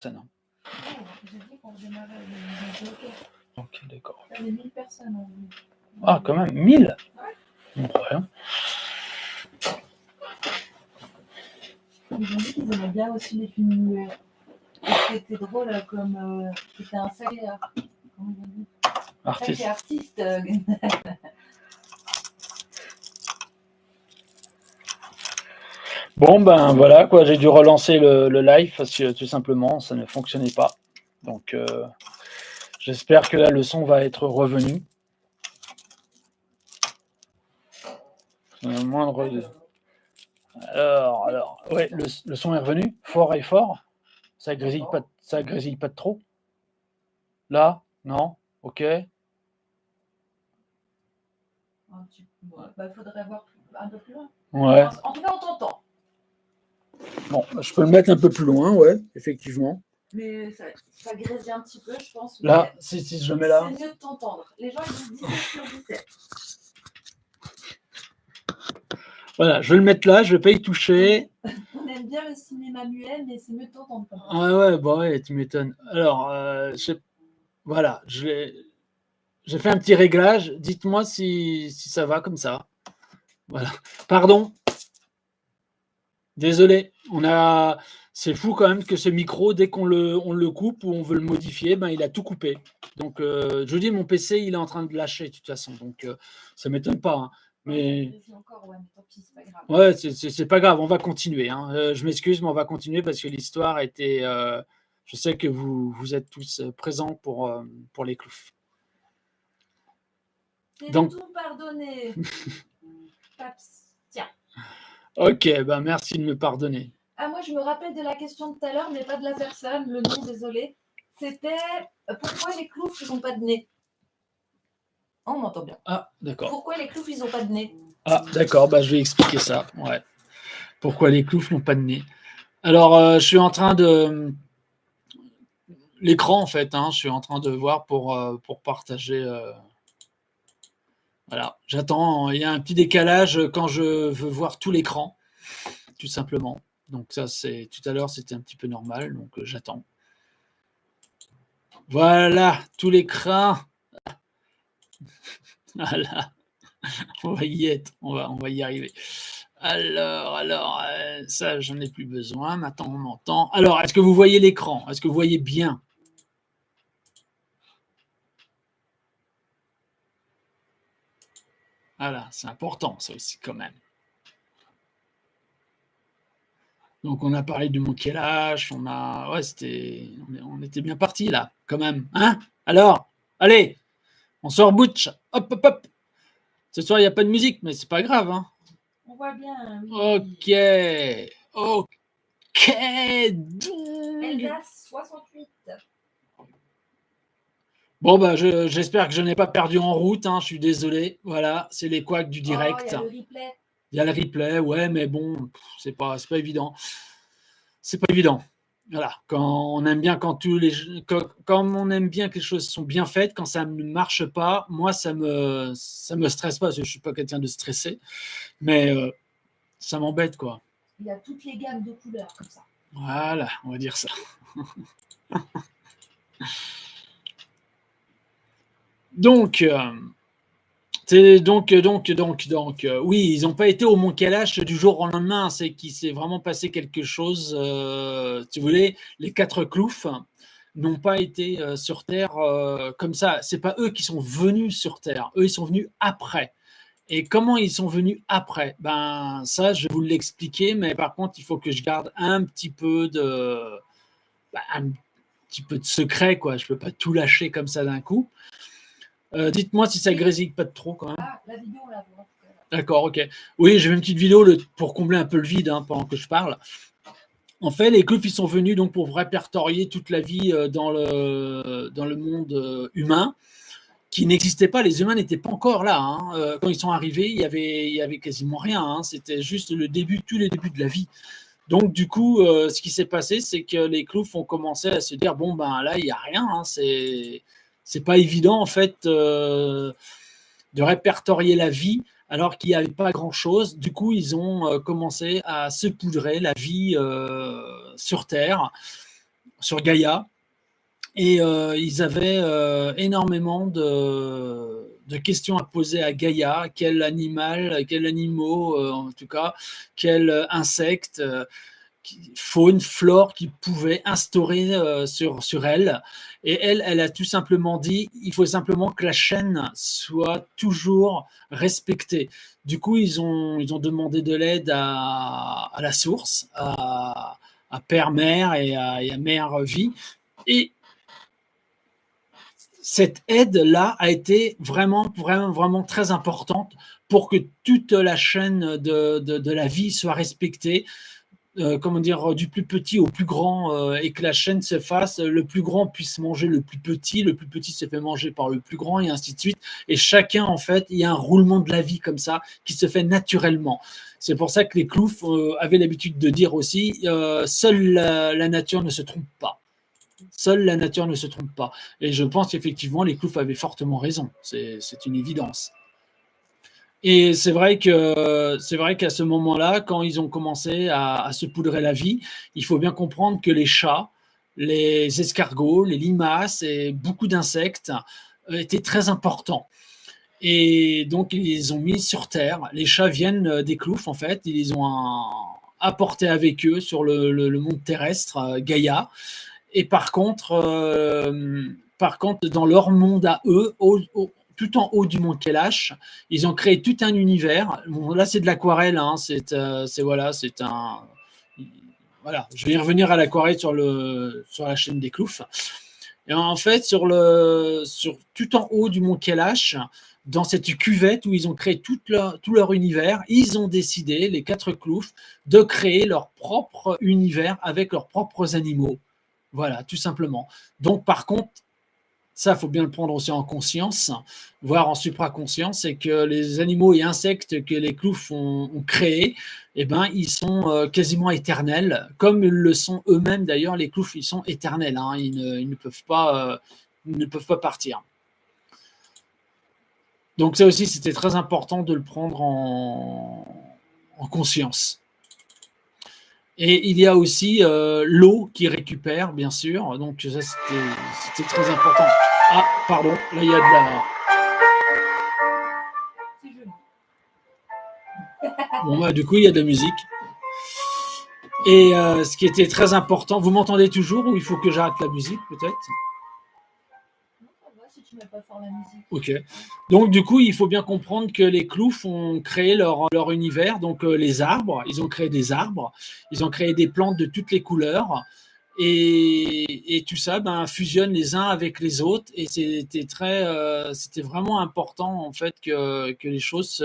personnes. Oh, j'ai dit qu'on redémarrait les bloqués. Ok, d'accord. Il y a 1000 personnes. Ah, quand même, 1000 ? Ouais. Bon, rien. Ils ont dit qu'ils aimaient bien aussi les films muets. Et c'était drôle comme c'était un sacré comment on dit Artiste. sacré artiste. Bon, ben voilà, quoi, j'ai dû relancer le live parce que tout simplement, ça ne fonctionnait pas. Donc, j'espère que là, le son va être revenu. Moindre. Alors, ouais, le son est revenu, fort et fort. Ça grésille pas de trop. Là, non, ok. Il faudrait voir un peu plus loin. Ouais. En tout cas, on t'entend. Bon, je peux le mettre un peu plus loin, ouais, effectivement. Mais ça grésille un petit peu, je pense. Là, si je le mets là. C'est mieux de t'entendre. Les gens, ils disent 17 sur 17. Voilà, je vais le mettre là, je vais pas y toucher. On aime bien le cinéma muet, mais c'est mieux de t'entendre. Ouais, bah ouais, tu m'étonnes. Alors, voilà, j'ai fait un petit réglage. Dites-moi si ça va comme ça. Voilà. Pardon. Désolé. C'est fou quand même que ce micro, dès qu'on le coupe ou on veut le modifier, ben il a tout coupé. Donc, je vous dis, mon PC, il est en train de lâcher de toute façon. Donc, ça m'étonne pas. Hein. Mais ouais, c'est pas grave. On va continuer. Hein. Je m'excuse, mais on va continuer parce que l'histoire était. Je sais que vous êtes tous présents pour les cloufs. C'est donc tout pardonné. Tiens. Ok, ben merci de me pardonner. Ah, moi, je me rappelle de la question de tout à l'heure, mais pas de la personne, le nom, désolé. C'était pourquoi les cloufs, ils n'ont pas de nez? Oh, on m'entend bien. Ah, d'accord. Pourquoi les cloufs, ils n'ont pas de nez? Ah, d'accord, bah, je vais expliquer ça. Ouais. Pourquoi les cloufs n'ont pas de nez? Alors, je suis en train de. L'écran, en fait, hein, je suis en train de voir pour partager. Voilà, j'attends. Il y a un petit décalage quand je veux voir tout l'écran, tout simplement. Donc, ça, c'est. Tout à l'heure, c'était un petit peu normal, donc j'attends. Voilà, tout l'écran. Voilà. On va y être, on va y arriver. Alors, ça, j'en ai plus besoin. Maintenant, on m'entend. Alors, est-ce que vous voyez l'écran? Est-ce que vous voyez bien? Voilà, c'est important, ça aussi, quand même. Donc, on a parlé du monkey lâche, ouais, on était bien parti là, quand même. Hein? Alors, allez, on sort butch. Hop, hop, hop. Ce soir, il n'y a pas de musique, mais c'est pas grave. Hein. On voit bien. Oui. Ok. Eldas 68. Bon, bah, j'espère que je n'ai pas perdu en route. Hein, je suis désolé. Voilà, c'est les couacs du direct. Il y a le replay. Il y a le replay, ouais, mais bon, c'est pas évident. C'est pas évident. Voilà, quand on aime bien quand on aime bien que les choses sont bien faites, quand ça ne marche pas, moi ça me stresse pas parce que je suis pas quelqu'un de stressé, mais ça m'embête quoi. Il y a toutes les gammes de couleurs comme ça. Voilà, on va dire ça. Donc, oui, ils n'ont pas été au Mont Kalash du jour au lendemain. C'est qu'il s'est vraiment passé quelque chose. Si vous voulez, les 4 cloufs n'ont pas été sur Terre comme ça. C'est pas eux qui sont venus sur Terre. Eux, ils sont venus après. Et comment ils sont venus après? Ben ça, je vais vous l'expliquer, mais par contre, il faut que je garde un petit peu de secret, quoi. Je peux pas tout lâcher comme ça d'un coup. Dites-moi si ça grésille pas de trop quand même. Ah, la vidéo, on la voit. D'accord, ok. Oui, j'ai fait une petite vidéo pour combler un peu le vide pendant que je parle. En fait, les cloufs, ils sont venus donc pour répertorier toute la vie dans le monde humain qui n'existait pas. Les humains n'étaient pas encore là. Hein. Quand ils sont arrivés, il y avait quasiment rien. Hein. C'était juste tous les débuts de la vie. Donc, du coup, ce qui s'est passé, c'est que les cloufs ont commencé à se dire bon, ben là, il n'y a rien. Hein. C'est pas évident, en fait, de répertorier la vie alors qu'il n'y avait pas grand-chose. Du coup, ils ont commencé à saupoudrer la vie sur Terre sur Gaïa. Et ils avaient énormément de questions à poser à Gaïa. Quel animal, quel animaux, en tout cas, quel insecte, faune, flore qui pouvait instaurer sur elle. Et elle a tout simplement dit, il faut simplement que la chaîne soit toujours respectée. Du coup, ils ont demandé de l'aide à la source, à Père Mère et à Mère Vie. Et cette aide-là a été vraiment très importante pour que toute la chaîne de la vie soit respectée, comment dire, du plus petit au plus grand, et que la chaîne se fasse, le plus grand puisse manger le plus petit se fait manger par le plus grand, et ainsi de suite. Et chacun, en fait, il y a un roulement de la vie comme ça qui se fait naturellement. C'est pour ça que les Klouf avaient l'habitude de dire aussi, seule la nature ne se trompe pas. Seule la nature ne se trompe pas. Et je pense qu'effectivement, les Klouf avaient fortement raison. C'est une évidence. Et c'est vrai qu'à ce moment-là, quand ils ont commencé à se poudrer la vie, il faut bien comprendre que les chats, les escargots, les limaces et beaucoup d'insectes étaient très importants. Et donc, ils les ont mis sur Terre. Les chats viennent des Klouf, en fait. Ils les ont apportés avec eux sur le monde terrestre, Gaïa. Et par contre, dans leur monde à eux, tout en haut du mont Kailash, ils ont créé tout un univers. Bon, là, c'est de l'aquarelle, hein, voilà, c'est un. Voilà, je vais y revenir à l'aquarelle sur la chaîne des Klouf. Et en fait, tout en haut du mont Kailash, dans cette cuvette où ils ont créé tout leur univers, ils ont décidé, les 4 Klouf, de créer leur propre univers avec leurs propres animaux. Voilà, tout simplement. Donc, par contre, ça, il faut bien le prendre aussi en conscience, voire en supraconscience, c'est que les animaux et insectes que les Klouf ont créés, eh ben, ils sont quasiment éternels, comme ils le sont eux-mêmes d'ailleurs. Les Klouf, ils sont éternels, hein, ils ne peuvent pas partir. Donc ça aussi, c'était très important de le prendre en conscience. Et il y a aussi l'eau qui récupère, bien sûr. Donc ça, c'était très important. Ah, pardon, là, il y a de la... Bon, bah, du coup, il y a de la musique. Et ce qui était très important, vous m'entendez toujours ou il faut que j'arrête la musique, peut-être? Si tu mets pas fort la musique. Ok. Donc, du coup, il faut bien comprendre que les Klouf ont créé leur univers. Donc, les arbres, ils ont créé des arbres. Ils ont créé des plantes de toutes les couleurs. Et tout ça fusionne les uns avec les autres. Et c'était vraiment important, en fait, que les choses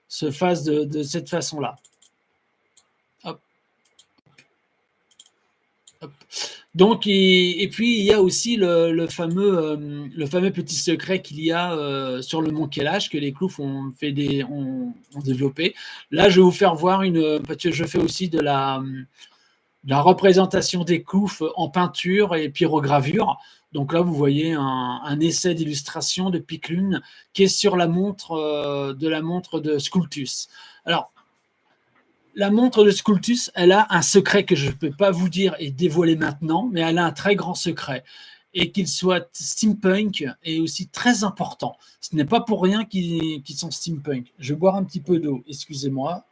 se fassent de cette façon-là. Hop. Hop. Donc, et puis il y a aussi le fameux petit secret qu'il y a sur le mont Kailash que les Klouf ont développé. Là, je vais vous faire voir parce que je fais aussi de la représentation des Klouf en peinture et pyrogravure. Donc là, vous voyez un essai d'illustration de Piclune qui est sur la montre de Sculptus. Alors, la montre de Sculptus, elle a un secret que je ne peux pas vous dire et dévoiler maintenant, mais elle a un très grand secret. Et qu'il soit steampunk est aussi très important. Ce n'est pas pour rien qu'ils sont steampunk. Je vais boire un petit peu d'eau, excusez-moi.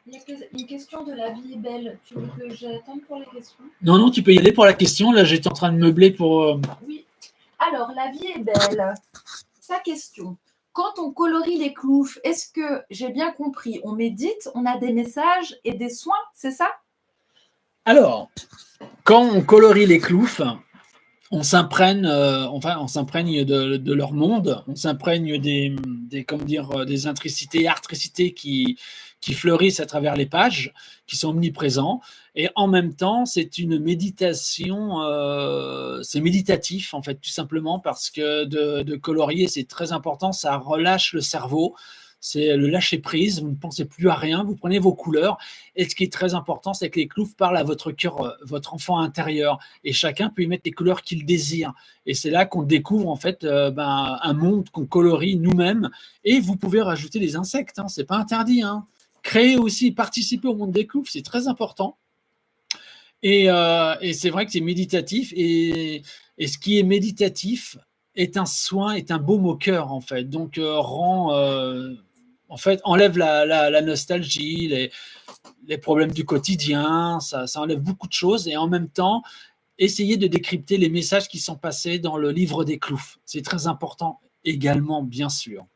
Il y a une question de La vie est belle. Tu veux que j'attende pour les questions? Non, tu peux y aller pour la question. Là, j'étais en train de meubler pour... Oui. Alors, La vie est belle. Sa question. Quand on colorie les Klouf, est-ce que, j'ai bien compris, on médite, on a des messages et des soins, c'est ça? Alors, quand on colorie les Klouf, on s'imprègne de leur monde, on s'imprègne des intricités, artricités qui fleurissent à travers les pages, qui sont omniprésents. Et en même temps, c'est une méditation, c'est méditatif en fait, tout simplement parce que de colorier, c'est très important, ça relâche le cerveau. C'est le lâcher prise, vous ne pensez plus à rien, vous prenez vos couleurs. Et ce qui est très important, c'est que les Klouf parlent à votre cœur, votre enfant intérieur. Et chacun peut y mettre les couleurs qu'il désire. Et c'est là qu'on découvre en fait un monde qu'on colorie nous-mêmes. Et vous pouvez rajouter des insectes, hein, c'est pas interdit. Hein. Créer aussi, participer au monde des Klouf, c'est très important. Et c'est vrai que c'est méditatif. Et ce qui est méditatif est un soin, est un baume au cœur, en fait. Donc, en fait, enlève la nostalgie, les problèmes du quotidien, ça enlève beaucoup de choses. Et en même temps, essayer de décrypter les messages qui sont passés dans le livre des Cloufs. C'est très important également, bien sûr.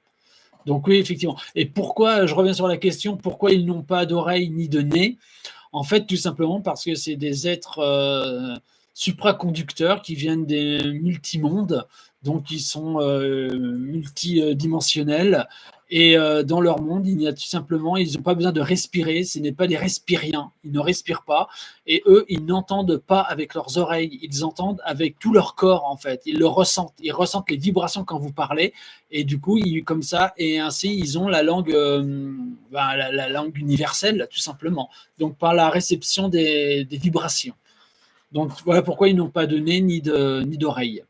Donc oui, effectivement. Et pourquoi, je reviens sur la question, pourquoi ils n'ont pas d'oreilles ni de nez? En fait, tout simplement parce que c'est des êtres supraconducteurs qui viennent des multimondes, donc ils sont multidimensionnels. Et dans leur monde, il y a tout simplement, ils n'ont pas besoin de respirer, ce n'est pas des respiriens, ils ne respirent pas. Et eux, ils n'entendent pas avec leurs oreilles, ils entendent avec tout leur corps en fait. Ils ressentent les vibrations quand vous parlez. Et du coup, comme ça, et ainsi, ils ont la langue, la langue universelle, tout simplement. Donc, par la réception des vibrations. Donc, voilà pourquoi ils n'ont pas de nez ni d'oreille.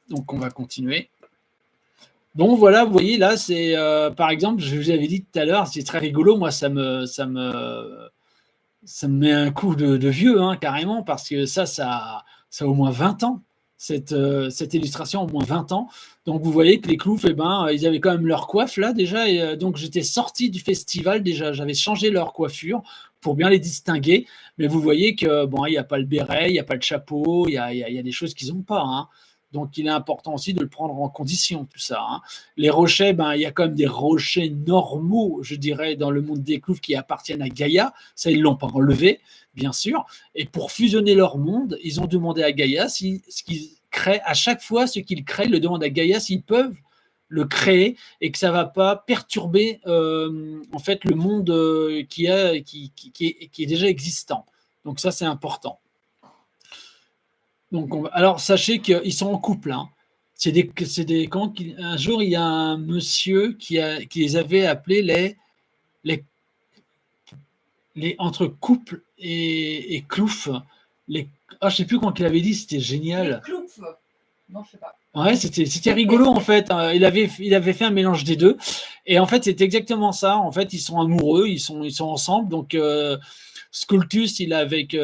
Donc, on va continuer. Donc, voilà, vous voyez, là, c'est, par exemple, je vous avais dit tout à l'heure, c'est très rigolo. Moi, ça me met un coup de vieux, hein, carrément, parce que ça a au moins 20 ans. Cette illustration a au moins 20 ans. Donc, vous voyez que les Cloufs, eh ben, ils avaient quand même leur coiffe là déjà. Et, donc, j'étais sorti du festival déjà. J'avais changé leur coiffure pour bien les distinguer. Mais vous voyez que bon, il n'y a pas le béret, il n'y a pas le chapeau, il y a des choses qu'ils n'ont pas, hein. Donc, il est important aussi de le prendre en condition, tout ça, hein. Les rochers, ben, il y a quand même des rochers normaux, je dirais, dans le monde des Cloufs qui appartiennent à Gaïa. Ça, ils ne l'ont pas enlevé, bien sûr. Et pour fusionner leur monde, ils ont demandé à Gaïa ce qu'ils créent, à chaque fois, ce qu'ils créent, ils le demandent à Gaïa s'ils peuvent le créer et que ça ne va pas perturber en fait le monde qui est déjà existant. Donc ça, c'est important. Donc, alors, sachez qu'ils sont en couple, hein. Un jour, il y a un monsieur qui les avait appelés entre couple et clouf. Je ne sais plus quand il avait dit, c'était génial. Les cloufs. Non, je sais pas. Ouais, c'était rigolo en fait. Il avait fait un mélange des deux. Et en fait, c'est exactement ça. En fait, ils sont amoureux, ils sont ensemble. Donc, Scultus, il est avec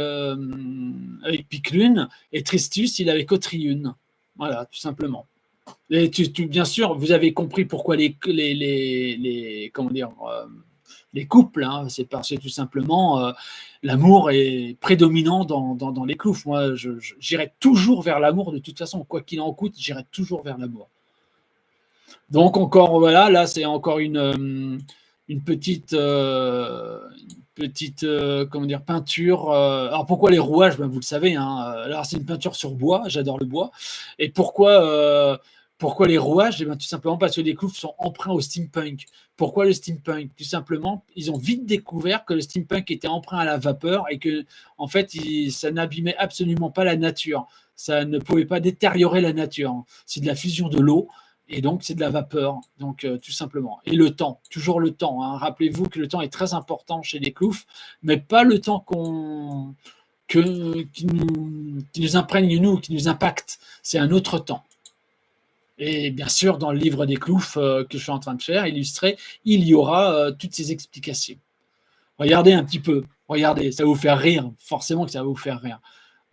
Piclune et Tristus, il est avec Otriune. Voilà, tout simplement. Et bien sûr, vous avez compris pourquoi comment dire, les couples, hein, c'est parce que tout simplement l'amour est prédominant dans les Cloufs. Moi, j'irai toujours vers l'amour de toute façon, quoi qu'il en coûte, j'irai toujours vers l'amour. Donc encore voilà, là c'est encore une petite comment dire, peinture. Alors pourquoi les rouages, ben, vous le savez, hein, alors c'est une peinture sur bois, j'adore le bois. Et pourquoi les rouages? Eh ben, tout simplement parce que les Cloufs sont emprunts au steampunk. Pourquoi le steampunk? Tout simplement, ils ont vite découvert que le steampunk était emprunt à la vapeur et que en fait, ça n'abîmait absolument pas la nature. Ça ne pouvait pas détériorer la nature. C'est de la fusion de l'eau. Et donc, c'est de la vapeur, donc tout simplement. Et le temps, toujours le temps, hein. Rappelez-vous que le temps est très important chez les Cloufs, mais pas le temps qui nous imprègne, nous, qui nous impacte. C'est un autre temps. Et bien sûr, dans le livre des Cloufs que je suis en train de faire, illustrer, il y aura toutes ces explications. Regardez un petit peu, regardez, ça va vous faire rire, forcément que ça va vous faire rire.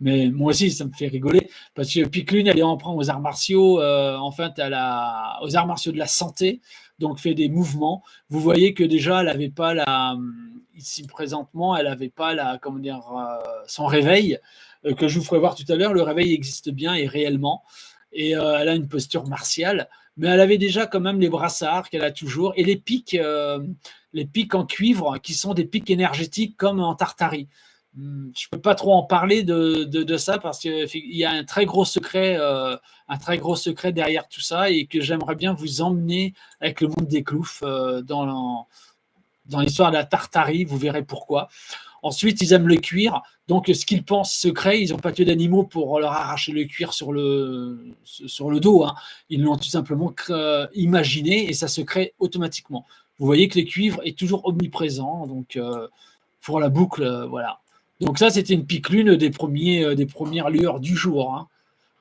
Mais moi aussi, ça me fait rigoler, parce que Piclune, elle est emprunt aux arts martiaux, en fait, aux arts martiaux de la santé, donc fait des mouvements. Vous voyez que déjà, elle n'avait pas ici présentement, elle n'avait pas comment dire, son réveil, que je vous ferai voir tout à l'heure. Le réveil existe bien et réellement, et elle a une posture martiale, mais elle avait déjà quand même les brassards qu'elle a toujours, et les pics en cuivre, qui sont des pics énergétiques comme en Tartarie. Je ne peux pas trop en parler de ça parce qu'il y a un très gros secret derrière tout ça et que j'aimerais bien vous emmener avec le monde des Cloufs dans l'histoire de la Tartarie. Vous verrez pourquoi. Ensuite, ils aiment le cuir. Donc, ce qu'ils pensent secret, ils n'ont pas tué d'animaux pour leur arracher le cuir sur le dos, hein. Ils l'ont tout simplement imaginé et ça se crée automatiquement. Vous voyez que le cuivre est toujours omniprésent. Donc, pour la boucle, voilà. Donc ça, c'était une Piclune des premières lueurs du jour, hein.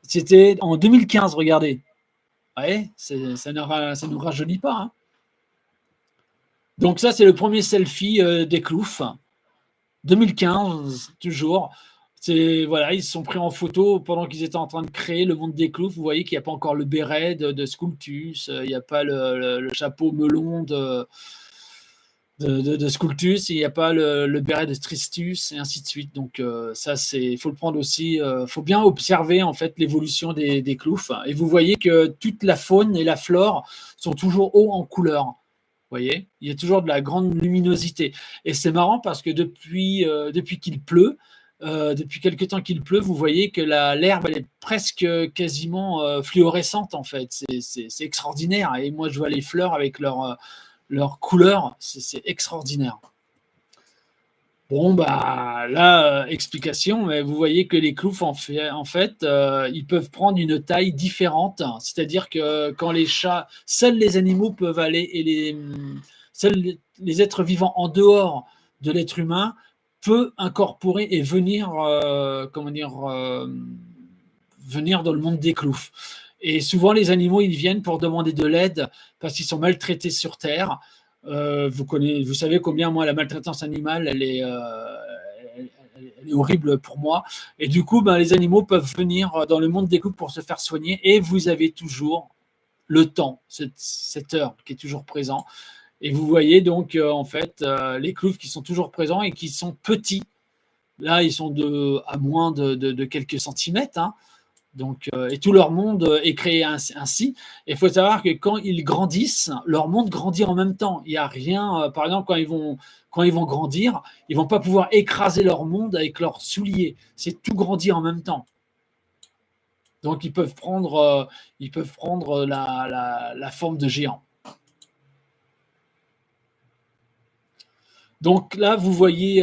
C'était en 2015, regardez. Ouais, ça ne nous rajeunit pas, hein. Donc ça, c'est le premier selfie des Cloufs. 2015, toujours. Voilà, ils se sont pris en photo pendant qu'ils étaient en train de créer le monde des Cloufs. Vous voyez qu'il n'y a pas encore le béret de Sculptus, il n'y a pas le chapeau melon de Sculptus, il n'y a pas le béret de Tristus, et ainsi de suite. Donc ça, il faut le prendre aussi. Faut bien observer en fait l'évolution des Cloufs. Et vous voyez que toute la faune et la flore sont toujours haut en couleur. Vous voyez, il y a toujours de la grande luminosité. Et c'est marrant parce que depuis qu'il pleut, depuis quelque temps qu'il pleut, vous voyez que l'herbe elle est presque quasiment fluorescente en fait. C'est extraordinaire. Et moi, je vois les fleurs avec leur couleur, c'est extraordinaire. Bon, bah là, explication, mais vous voyez que les Cloufs, en fait, ils peuvent prendre une taille différente. C'est-à-dire que quand les chats, seuls les animaux peuvent aller, et seuls les êtres vivants en dehors de l'être humain peuvent incorporer et venir, venir dans le monde des Cloufs. Et souvent, les animaux, ils viennent pour demander de l'aide parce qu'ils sont maltraités sur Terre. Vous savez combien, moi, la maltraitance animale, elle est horrible pour moi. Et du coup, les animaux peuvent venir dans le monde des Cloufs pour se faire soigner. Et vous avez toujours le temps, cette heure qui est toujours présent. Et vous voyez donc, en fait, les Cloufs qui sont toujours présents et qui sont petits. Là, ils sont à moins de quelques centimètres. Hein. Donc, et tout leur monde est créé ainsi. Et il faut savoir que quand ils grandissent, leur monde grandit en même temps. Il n'y a rien, par exemple, quand ils vont grandir, ils ne vont pas pouvoir écraser leur monde avec leurs souliers. C'est tout grandir en même temps. Donc, ils peuvent prendre la forme de géants. Donc là, vous voyez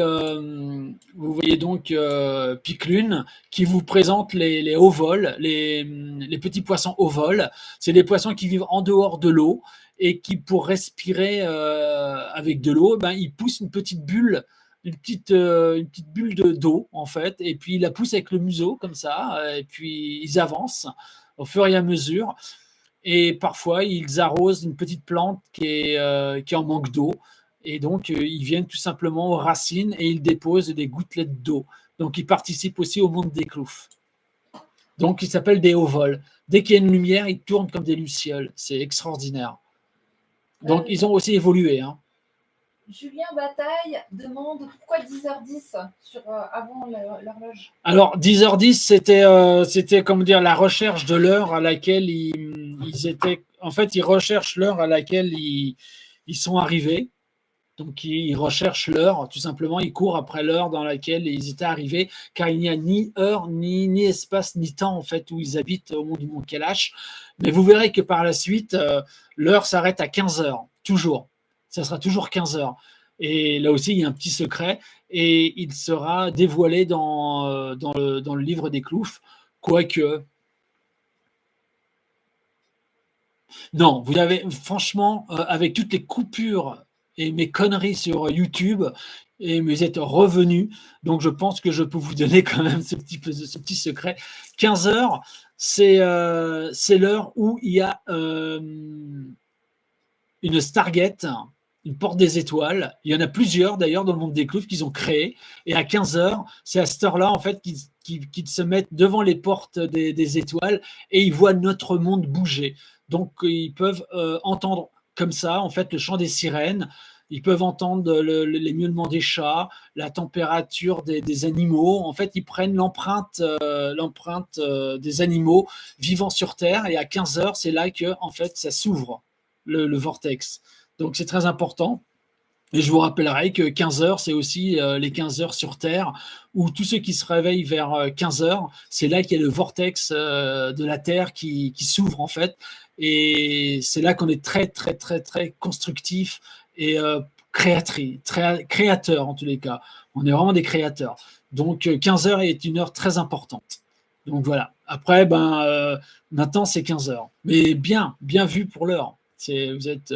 donc Piclune qui vous présente les ovoles, les petits poissons ovoles. C'est des poissons qui vivent en dehors de l'eau et qui, pour respirer avec de l'eau, ils poussent une petite bulle d'eau en fait, et puis ils la poussent avec le museau comme ça, et puis ils avancent au fur et à mesure. Et parfois, ils arrosent une petite plante qui est en manque d'eau. Et donc, ils viennent tout simplement aux racines et ils déposent des gouttelettes d'eau. Donc, ils participent aussi au monde des Cloufs. Donc, ils s'appellent des ovoles. Dès qu'il y a une lumière, ils tournent comme des lucioles. C'est extraordinaire. Donc, ils ont aussi évolué. Hein. Julien Bataille demande pourquoi 10h10 avant l'horloge. Alors, 10h10, c'était comment dire, la recherche de l'heure à laquelle ils étaient. En fait, ils recherchent l'heure à laquelle ils sont arrivés. Donc, ils recherchent l'heure, tout simplement, ils courent après l'heure dans laquelle ils étaient arrivés, car il n'y a ni heure, ni espace, ni temps, en fait, où ils habitent au monde du Mont Kalash. Mais vous verrez que par la suite, l'heure s'arrête à 15h, toujours. Ça sera toujours 15h. Et là aussi, il y a un petit secret, et il sera dévoilé dans le livre des Cloufs, quoique... Non, vous avez, franchement, avec toutes les coupures et mes conneries sur YouTube, et vous êtes revenus. Donc, je pense que je peux vous donner quand même ce petit secret. 15h, c'est l'heure où il y a une Stargate, une porte des étoiles. Il y en a plusieurs, d'ailleurs, dans le monde des Cloufs qu'ils ont créé. Et à 15h, c'est à cette heure-là, en fait, qu'ils se mettent devant les portes des étoiles et ils voient notre monde bouger. Donc, ils peuvent entendre comme ça, en fait, le chant des sirènes. Ils peuvent entendre les miaulements des chats, la température des animaux. En fait, ils prennent l'empreinte des animaux vivant sur Terre. Et à 15h, c'est là que, en fait, ça s'ouvre, le vortex. Donc, c'est très important. Et je vous rappellerai que 15h, c'est aussi les 15h sur Terre, où tous ceux qui se réveillent vers 15h, c'est là qu'il y a le vortex de la Terre qui s'ouvre, en fait. Et c'est là qu'on est très, très, très, très constructif et créateur, en tous les cas. On est vraiment des créateurs. Donc, 15h est une heure très importante. Donc, voilà. Après, maintenant, c'est 15h. Mais bien vu pour l'heure. Vous êtes...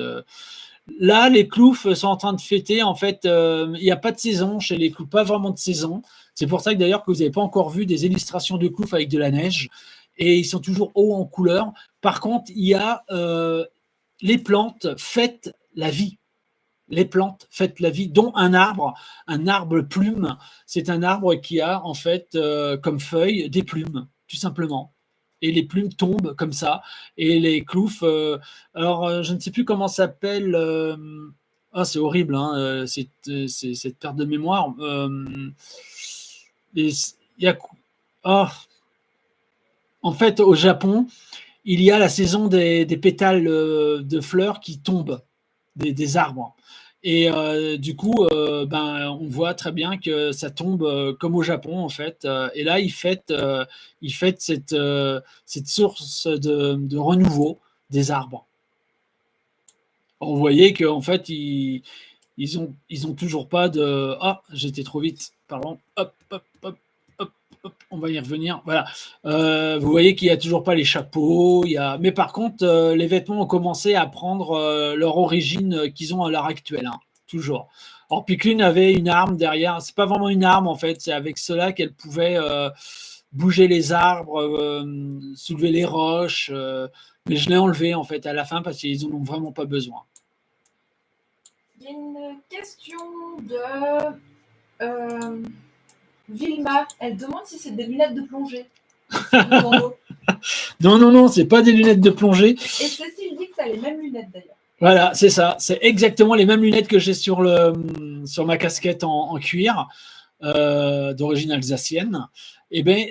Là, les Cloufs sont en train de fêter. En fait, il n'y a pas de saison chez les Cloufs, pas vraiment de saison. C'est pour ça que d'ailleurs que vous n'avez pas encore vu des illustrations de Cloufs avec de la neige. Et ils sont toujours hauts en couleur. Par contre, il y a les plantes fêtent la vie. les plantes faites la vie, dont un arbre plume. C'est un arbre qui a en fait comme feuille des plumes, tout simplement. Et les plumes tombent comme ça. Et les cloufs, je ne sais plus comment ça s'appelle. C'est horrible, hein, cette perte de mémoire. Il y a, oh, en fait, au Japon, il y a la saison des pétales de fleurs qui tombent des arbres. Et du coup, on voit très bien que ça tombe comme au Japon, en fait. Et là, ils fêtent cette source de renouveau des arbres. Vous voyez qu'en fait, ils ont toujours pas de... Ah, j'étais trop vite, pardon. Hop, hop, hop, hop, hop, on va y revenir. Voilà. Vous voyez qu'il n'y a toujours pas les chapeaux. Mais par contre, les vêtements ont commencé à prendre leur origine qu'ils ont à l'heure actuelle. Hein, toujours. Or, Picklin avait une arme derrière. C'est pas vraiment une arme, en fait. C'est avec cela qu'elle pouvait bouger les arbres, soulever les roches. Mais je l'ai enlevé, en fait, à la fin parce qu'ils n'en ont vraiment pas besoin. Il y a une question de Vilma. Elle demande si c'est des lunettes de plongée. Non, c'est pas des lunettes de plongée. Et Cécile dit que tu as les mêmes lunettes d'ailleurs. Voilà, c'est ça. C'est exactement les mêmes lunettes que j'ai sur ma casquette en cuir d'origine alsacienne. Et bien,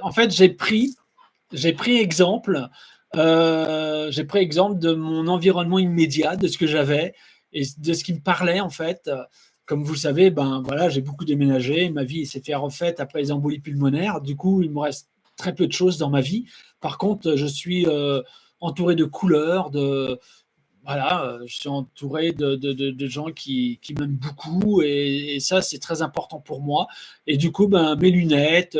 en fait, j'ai pris exemple. J'ai pris exemple de mon environnement immédiat, de ce que j'avais et de ce qui me parlait en fait. Comme vous le savez, j'ai beaucoup déménagé. Ma vie s'est fait refaite après les embolies pulmonaires. Du coup, il me reste très peu de choses dans ma vie. Par contre, je suis entouré de couleurs, je suis entouré de gens qui m'aiment beaucoup et ça, c'est très important pour moi. Et du coup, mes lunettes,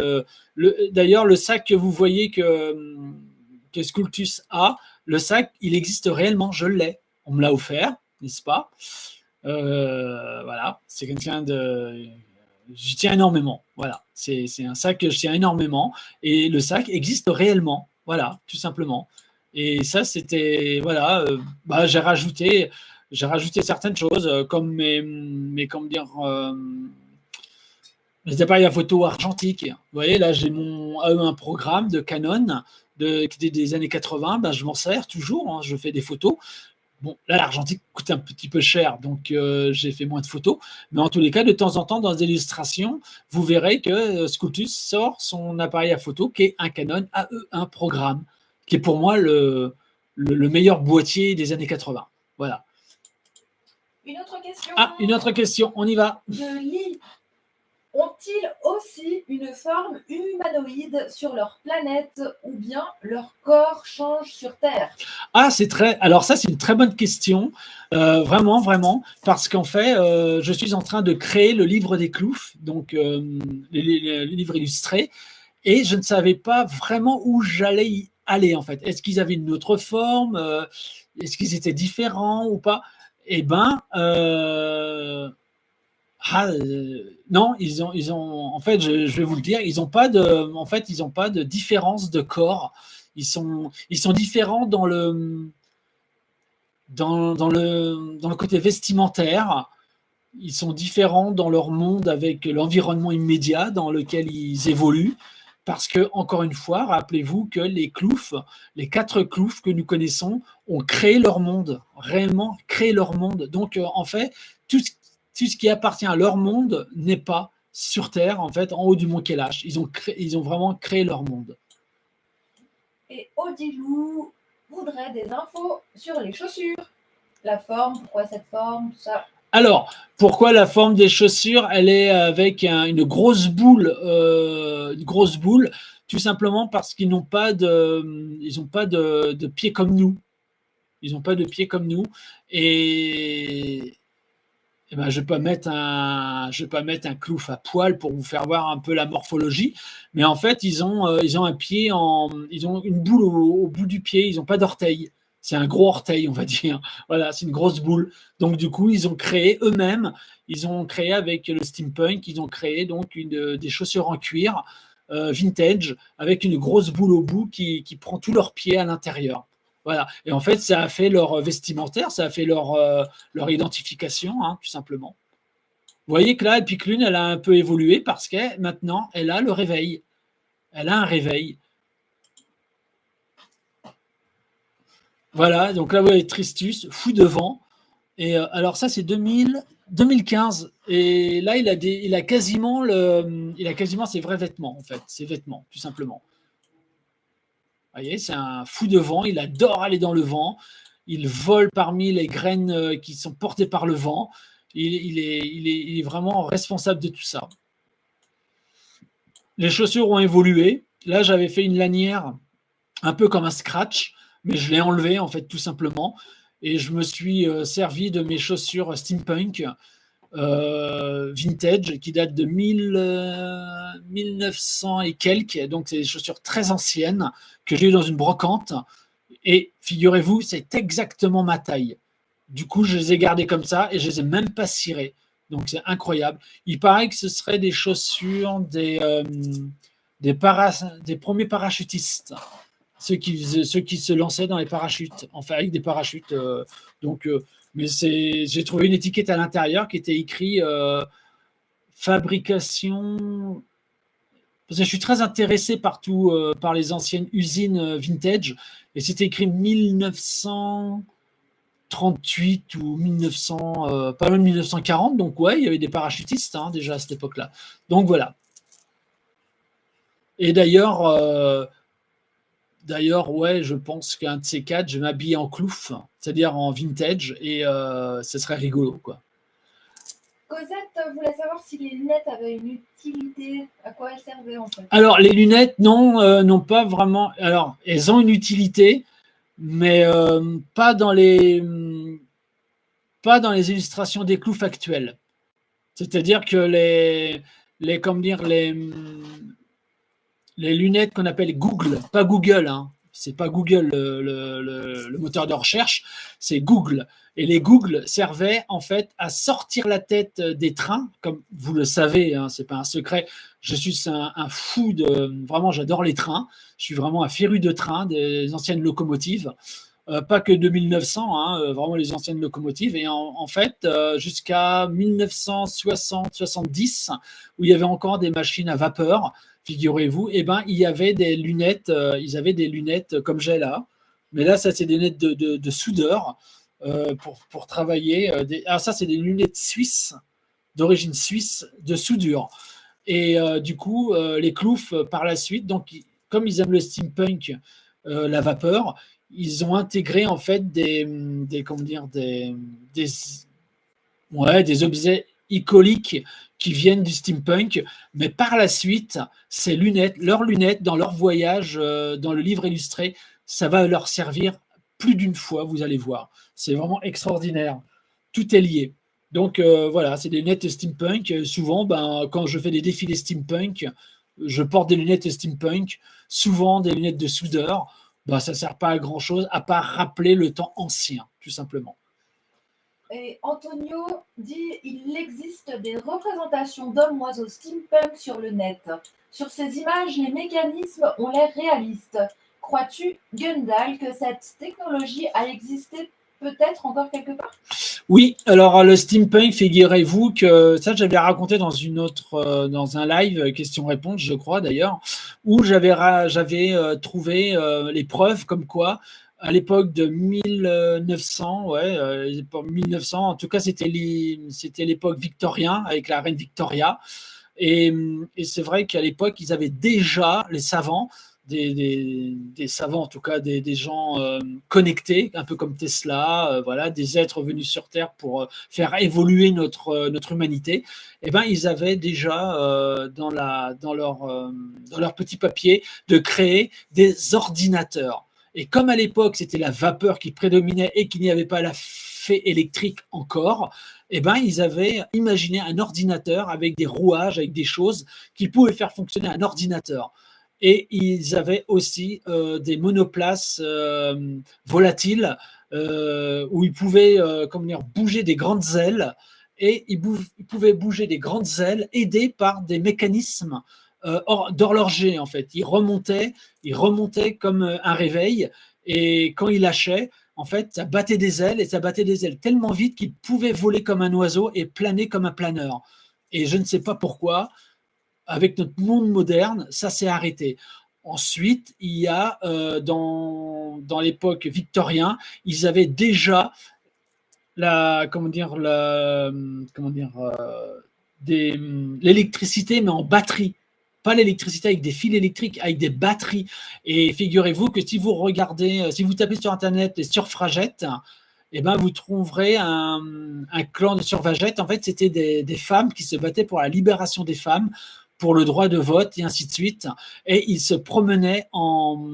d'ailleurs, le sac que vous voyez que Sculptus a, le sac, il existe réellement, je l'ai. On me l'a offert, n'est-ce pas? Voilà, c'est quelqu'un de... J'y tiens énormément, voilà. C'est un sac que je tiens énormément et le sac existe réellement, voilà, tout simplement. Et ça, c'était, voilà, j'ai rajouté certaines choses comme comment dire, les appareils à photo argentiques. Vous voyez, là, j'ai un programme de Canon qui était des années 80, je m'en sers toujours, hein, je fais des photos. Bon, là, l'argentique coûte un petit peu cher, donc j'ai fait moins de photos. Mais en tous les cas, de temps en temps, dans des illustrations, vous verrez que Sculptus sort son appareil à photo qui est un Canon AE1 programme, qui est pour moi le meilleur boîtier des années 80. Voilà. Une autre question. Une autre question, on y va. De Lee. Ont-ils aussi une forme humanoïde sur leur planète ou bien leur corps change sur Terre? Alors ça, c'est une très bonne question, vraiment, vraiment, parce qu'en fait, je suis en train de créer le livre des Cloufs, donc les livres illustrés, et je ne savais pas vraiment où j'allais y aller, en fait. Est-ce qu'ils avaient une autre forme? Est-ce qu'ils étaient différents ou pas? Eh bien, non, ils ont, en fait, je vais vous le dire, ils n'ont pas de différence de corps. Ils sont différents dans le côté vestimentaire. Ils sont différents dans leur monde avec l'environnement immédiat dans lequel ils évoluent. Parce que, encore une fois, rappelez-vous que les Cloufs, les 4 Cloufs que nous connaissons, ont créé leur monde, réellement créé leur monde. Donc, en fait, tout ce qui appartient à leur monde n'est pas sur Terre, en fait, en haut du mont Kailash. Ils ont vraiment créé leur monde. Et Odilou voudrait des infos sur les chaussures. La forme, pourquoi cette forme, tout ça. Alors, pourquoi la forme des chaussures? Elle est avec une grosse boule, tout simplement parce qu'ils n'ont pas de pieds comme nous. Ils n'ont pas de pieds comme nous. Et je vais pas mettre un clouf à poil pour vous faire voir un peu la morphologie, mais en fait ils ont un pied ils ont une boule au bout du pied, ils n'ont pas d'orteil. C'est un gros orteil, on va dire. Voilà, c'est une grosse boule. Donc du coup, ils ont créé eux-mêmes, avec le steampunk, ils ont créé donc des chaussures en cuir vintage avec une grosse boule au bout qui prend tous leurs pieds à l'intérieur. Voilà. Et en fait, ça a fait leur vestimentaire, ça a fait leur identification, hein, tout simplement. Vous voyez que là, Epic Lune, elle a un peu évolué parce que maintenant, elle a le réveil. Elle a un réveil. Voilà, donc là, vous voyez Tristus, fou de vent. Et alors ça, c'est 2015. Et là, il a quasiment ses vrais vêtements, en fait. Ses vêtements, tout simplement. Vous voyez, c'est un fou de vent. Il adore aller dans le vent. Il vole parmi les graines qui sont portées par le vent. Il est vraiment responsable de tout ça. Les chaussures ont évolué. Là, j'avais fait une lanière un peu comme un scratch, mais je l'ai enlevé, en fait, tout simplement. Et je me suis servi de mes chaussures steampunk vintage qui datent de 1900 et quelques. Donc, c'est des chaussures très anciennes que j'ai eues dans une brocante. Et figurez-vous, c'est exactement ma taille. Du coup, je les ai gardées comme ça et je les ai même pas cirées. Donc, c'est incroyable. Il paraît que ce seraient des chaussures des premiers parachutistes. Ceux qui se lançaient dans les parachutes, enfin avec des parachutes. Mais j'ai trouvé une étiquette à l'intérieur qui était écrit fabrication. Parce que je suis très intéressé par les anciennes usines vintage, et c'était écrit 1938 ou 1900, pas même 1940. Donc ouais, il y avait des parachutistes hein, déjà à cette époque-là. Donc voilà. Et D'ailleurs, ouais, je pense qu'un de ces quatre, je vais m'habiller en clouf, c'est-à-dire en vintage, et ce serait rigolo, quoi. Cosette voulait savoir si les lunettes avaient une utilité, à quoi elles servaient en fait. Alors, les lunettes, non, n'ont pas vraiment. Alors, elles ont une utilité, mais pas dans les illustrations des cloufs actuels. C'est-à-dire que les lunettes qu'on appelle Google, pas Google, hein, c'est pas Google le moteur de recherche, c'est Google. Et les Google servaient en fait à sortir la tête des trains, comme vous le savez, hein, c'est pas un secret. Je suis un fou vraiment, j'adore les trains. Je suis vraiment un féru de trains, des anciennes locomotives. Pas que de 1900, hein, vraiment les anciennes locomotives. Et en fait, jusqu'à 1960-70, où il y avait encore des machines à vapeur, figurez-vous, eh ben, il y avait des lunettes, ils avaient des lunettes comme j'ai là. Mais là, ça, c'est des lunettes de soudeur pour travailler. Alors ça, c'est des lunettes suisses, d'origine suisse, de soudure. Et du coup, les cloufs, par la suite, donc, comme ils aiment le steampunk, la vapeur, ils ont intégré en fait des des objets iconiques qui viennent du steampunk, mais par la suite, leurs lunettes, dans leur voyage, dans le livre illustré, ça va leur servir plus d'une fois, vous allez voir. C'est vraiment extraordinaire. Tout est lié. Donc voilà, c'est des lunettes steampunk. Souvent, quand je fais des défilés steampunk, je porte des lunettes steampunk, souvent des lunettes de soudeur. Ça ne sert pas à grand-chose, à part rappeler le temps ancien, tout simplement. Et Antonio dit il existe des représentations d'hommes-oiseaux steampunk sur le net. Sur ces images, les mécanismes ont l'air réalistes. Crois-tu, Gundal, que cette technologie a existé peut-être encore quelque part? Oui, alors le steampunk, figurez-vous que ça, j'avais raconté dans dans un live question-réponse, je crois d'ailleurs, où j'avais trouvé les preuves comme quoi, à l'époque de 1900, 1900, en tout cas, c'était l'époque victorien avec la reine Victoria. Et c'est vrai qu'à l'époque, ils avaient déjà, les savants, des savants, en tout cas des gens connectés, un peu comme Tesla, voilà, des êtres venus sur Terre pour faire évoluer notre humanité. Eh ben, ils avaient déjà dans leur petit papier de créer des ordinateurs. Et comme à l'époque, c'était la vapeur qui prédominait et qu'il n'y avait pas la fée électrique encore, eh ben, ils avaient imaginé un ordinateur avec des rouages, avec des choses qui pouvaient faire fonctionner un ordinateur. Et ils avaient aussi des monoplaces volatiles où ils pouvaient bouger des grandes ailes, et ils pouvaient bouger des grandes ailes aidés par des mécanismes d'horloger en fait. Ils remontaient comme un réveil, et quand il lâchait, en fait, ça battait des ailes, et ça battait des ailes tellement vite qu'il pouvait voler comme un oiseau et planer comme un planeur. Et je ne sais pas pourquoi, avec notre monde moderne, ça s'est arrêté. Ensuite, il y a dans l'époque victorien, ils avaient déjà l'électricité, mais en batterie. Pas l'électricité avec des fils électriques, avec des batteries. Et figurez-vous que si vous regardez, si vous tapez sur Internet les suffragettes, eh ben, vous trouverez un clan de suffragettes. En fait, c'était des femmes qui se battaient pour la libération des femmes, pour le droit de vote et ainsi de suite. Et ils se promenaient en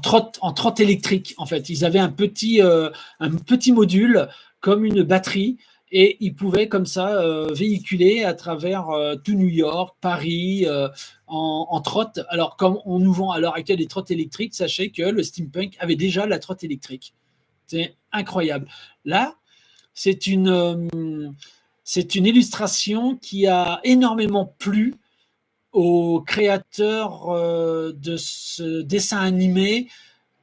trotte électrique, en fait. Ils avaient un petit module comme une batterie et ils pouvaient comme ça véhiculer à travers tout New York, Paris, en trotte. Alors, comme on nous vend à l'heure actuelle des trottes électriques, sachez que le steampunk avait déjà la trotte électrique. C'est incroyable. Là, c'est une illustration qui a énormément plu au créateur de ce dessin animé.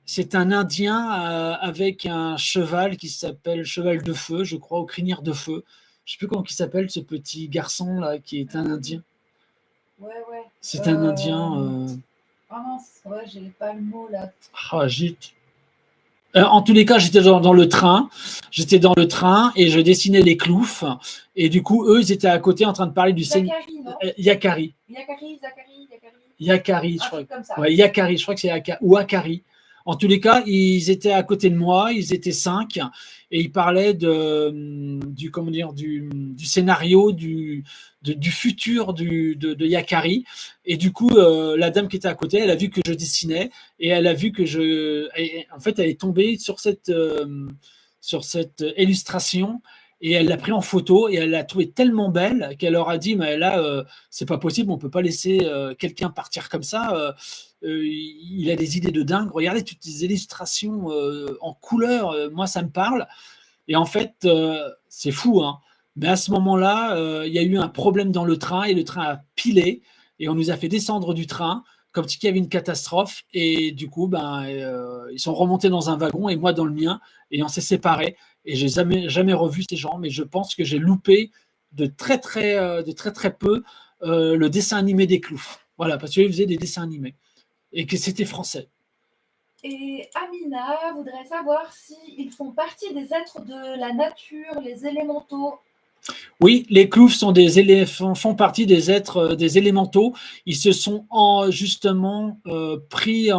C'est un Indien avec un cheval qui s'appelle Cheval de Feu, je crois, au crinière de feu. Je ne sais plus comment il s'appelle, ce petit garçon là qui est un Indien. Ouais. C'est un Indien. Ah mince, ouais, j'ai pas le mot là. Ah, en tous les cas, j'étais dans le train. J'étais dans le train et je dessinais les cloufs. Et du coup, eux, ils étaient à côté en train de parler du Yakari, non Yakari. Yakari, je crois. Comme ça. Ouais, Yakari, je crois que c'est Yakari ou Akari. En tous les cas, ils étaient à côté de moi, ils étaient 5 et ils parlaient du scénario du futur de Yakari. Et du coup, la dame qui était à côté, elle a vu que je dessinais et elle a vu que en fait, elle est tombée sur cette illustration et elle l'a pris en photo et elle l'a trouvée tellement belle qu'elle leur a dit mais là, c'est pas possible, on peut pas laisser quelqu'un partir comme ça. Il a des idées de dingue. Regardez toutes les illustrations en couleur, moi ça me parle. Et en fait, c'est fou, hein. Mais à ce moment-là, il y a eu un problème dans le train et le train a pilé et on nous a fait descendre du train comme s'il y avait une catastrophe. Et du coup, ils sont remontés dans un wagon et moi dans le mien et on s'est séparés. Et j'ai jamais revu ces gens, mais je pense que j'ai loupé de très peu le dessin animé des Cloufs. Voilà, parce qu'ils faisaient des dessins animés et que c'était français. Et Amina voudrait savoir s'ils font partie des êtres de la nature, les élémentaux. Oui, les Cloufs font partie des êtres, des élémentaux. Ils se sont justement pris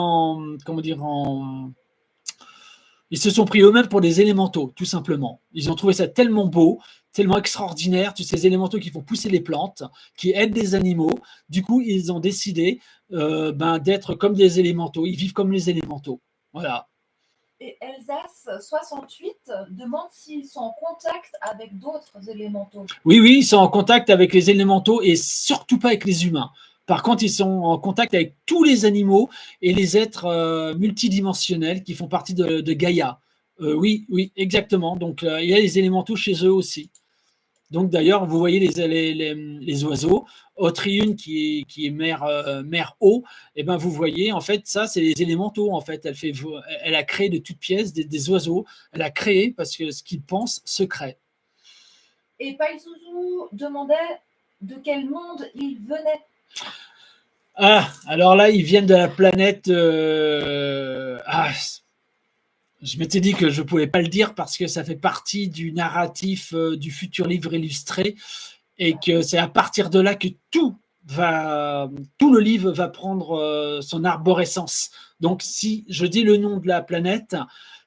ils se sont pris eux-mêmes pour des élémentaux, tout simplement. Ils ont trouvé ça tellement beau, tellement extraordinaire, tous ces élémentaux qui font pousser les plantes, qui aident des animaux. Du coup, ils ont décidé d'être comme des élémentaux. Ils vivent comme les élémentaux. Voilà. Et Elsace 68 demande s'ils sont en contact avec d'autres élémentaux. Oui, ils sont en contact avec les élémentaux et surtout pas avec les humains. Par contre, ils sont en contact avec tous les animaux et les êtres multidimensionnels qui font partie de Gaïa. Oui, exactement. Donc, il y a les élémentaux chez eux aussi. Donc, d'ailleurs, vous voyez les oiseaux. Autriune qui est mère eau, et ben vous voyez, en fait, ça, c'est les élémentaux. En fait, elle a créé de toutes pièces des oiseaux. Elle a créé parce que ce qu'ils pensent se crée. Et Païsouzou demandait de quel monde ils venaient. Ah, alors là, ils viennent de la planète. Je m'étais dit que je ne pouvais pas le dire parce que ça fait partie du narratif du futur livre illustré et que c'est à partir de là que tout le livre va prendre son arborescence. Donc, si je dis le nom de la planète,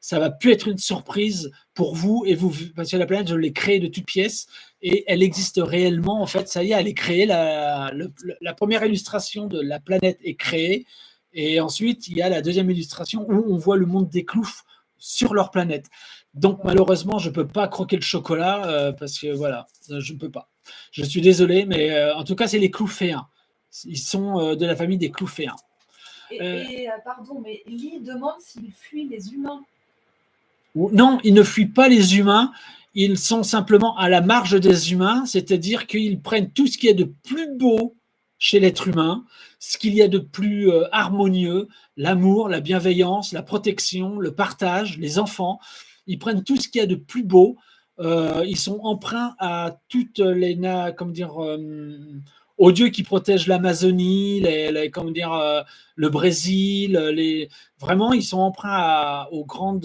ça va plus être une surprise pour vous et vous, parce que la planète, je l'ai créée de toutes pièces et elle existe réellement. En fait, ça y est, elle est créée. La première illustration de la planète est créée et ensuite, il y a la deuxième illustration où on voit le monde des Cloufs sur leur planète. Donc, malheureusement, je ne peux pas croquer le chocolat parce que voilà, je ne peux pas. Je suis désolé, mais en tout cas, c'est les Clouféens. Ils sont de la famille des Clouféens. Pardon, mais Lee demande s'ils fuient les humains. Non, ils ne fuient pas les humains. Ils sont simplement à la marge des humains, c'est-à-dire qu'ils prennent tout ce qui est de plus beau chez l'être humain, ce qu'il y a de plus harmonieux, l'amour, la bienveillance, la protection, le partage, les enfants. Ils prennent tout ce qu'il y a de plus beau. Ils sont emprunts à toutes les, comment dire, aux dieux qui protègent l'Amazonie, comment dire, le Brésil. Vraiment, ils sont emprunts aux grands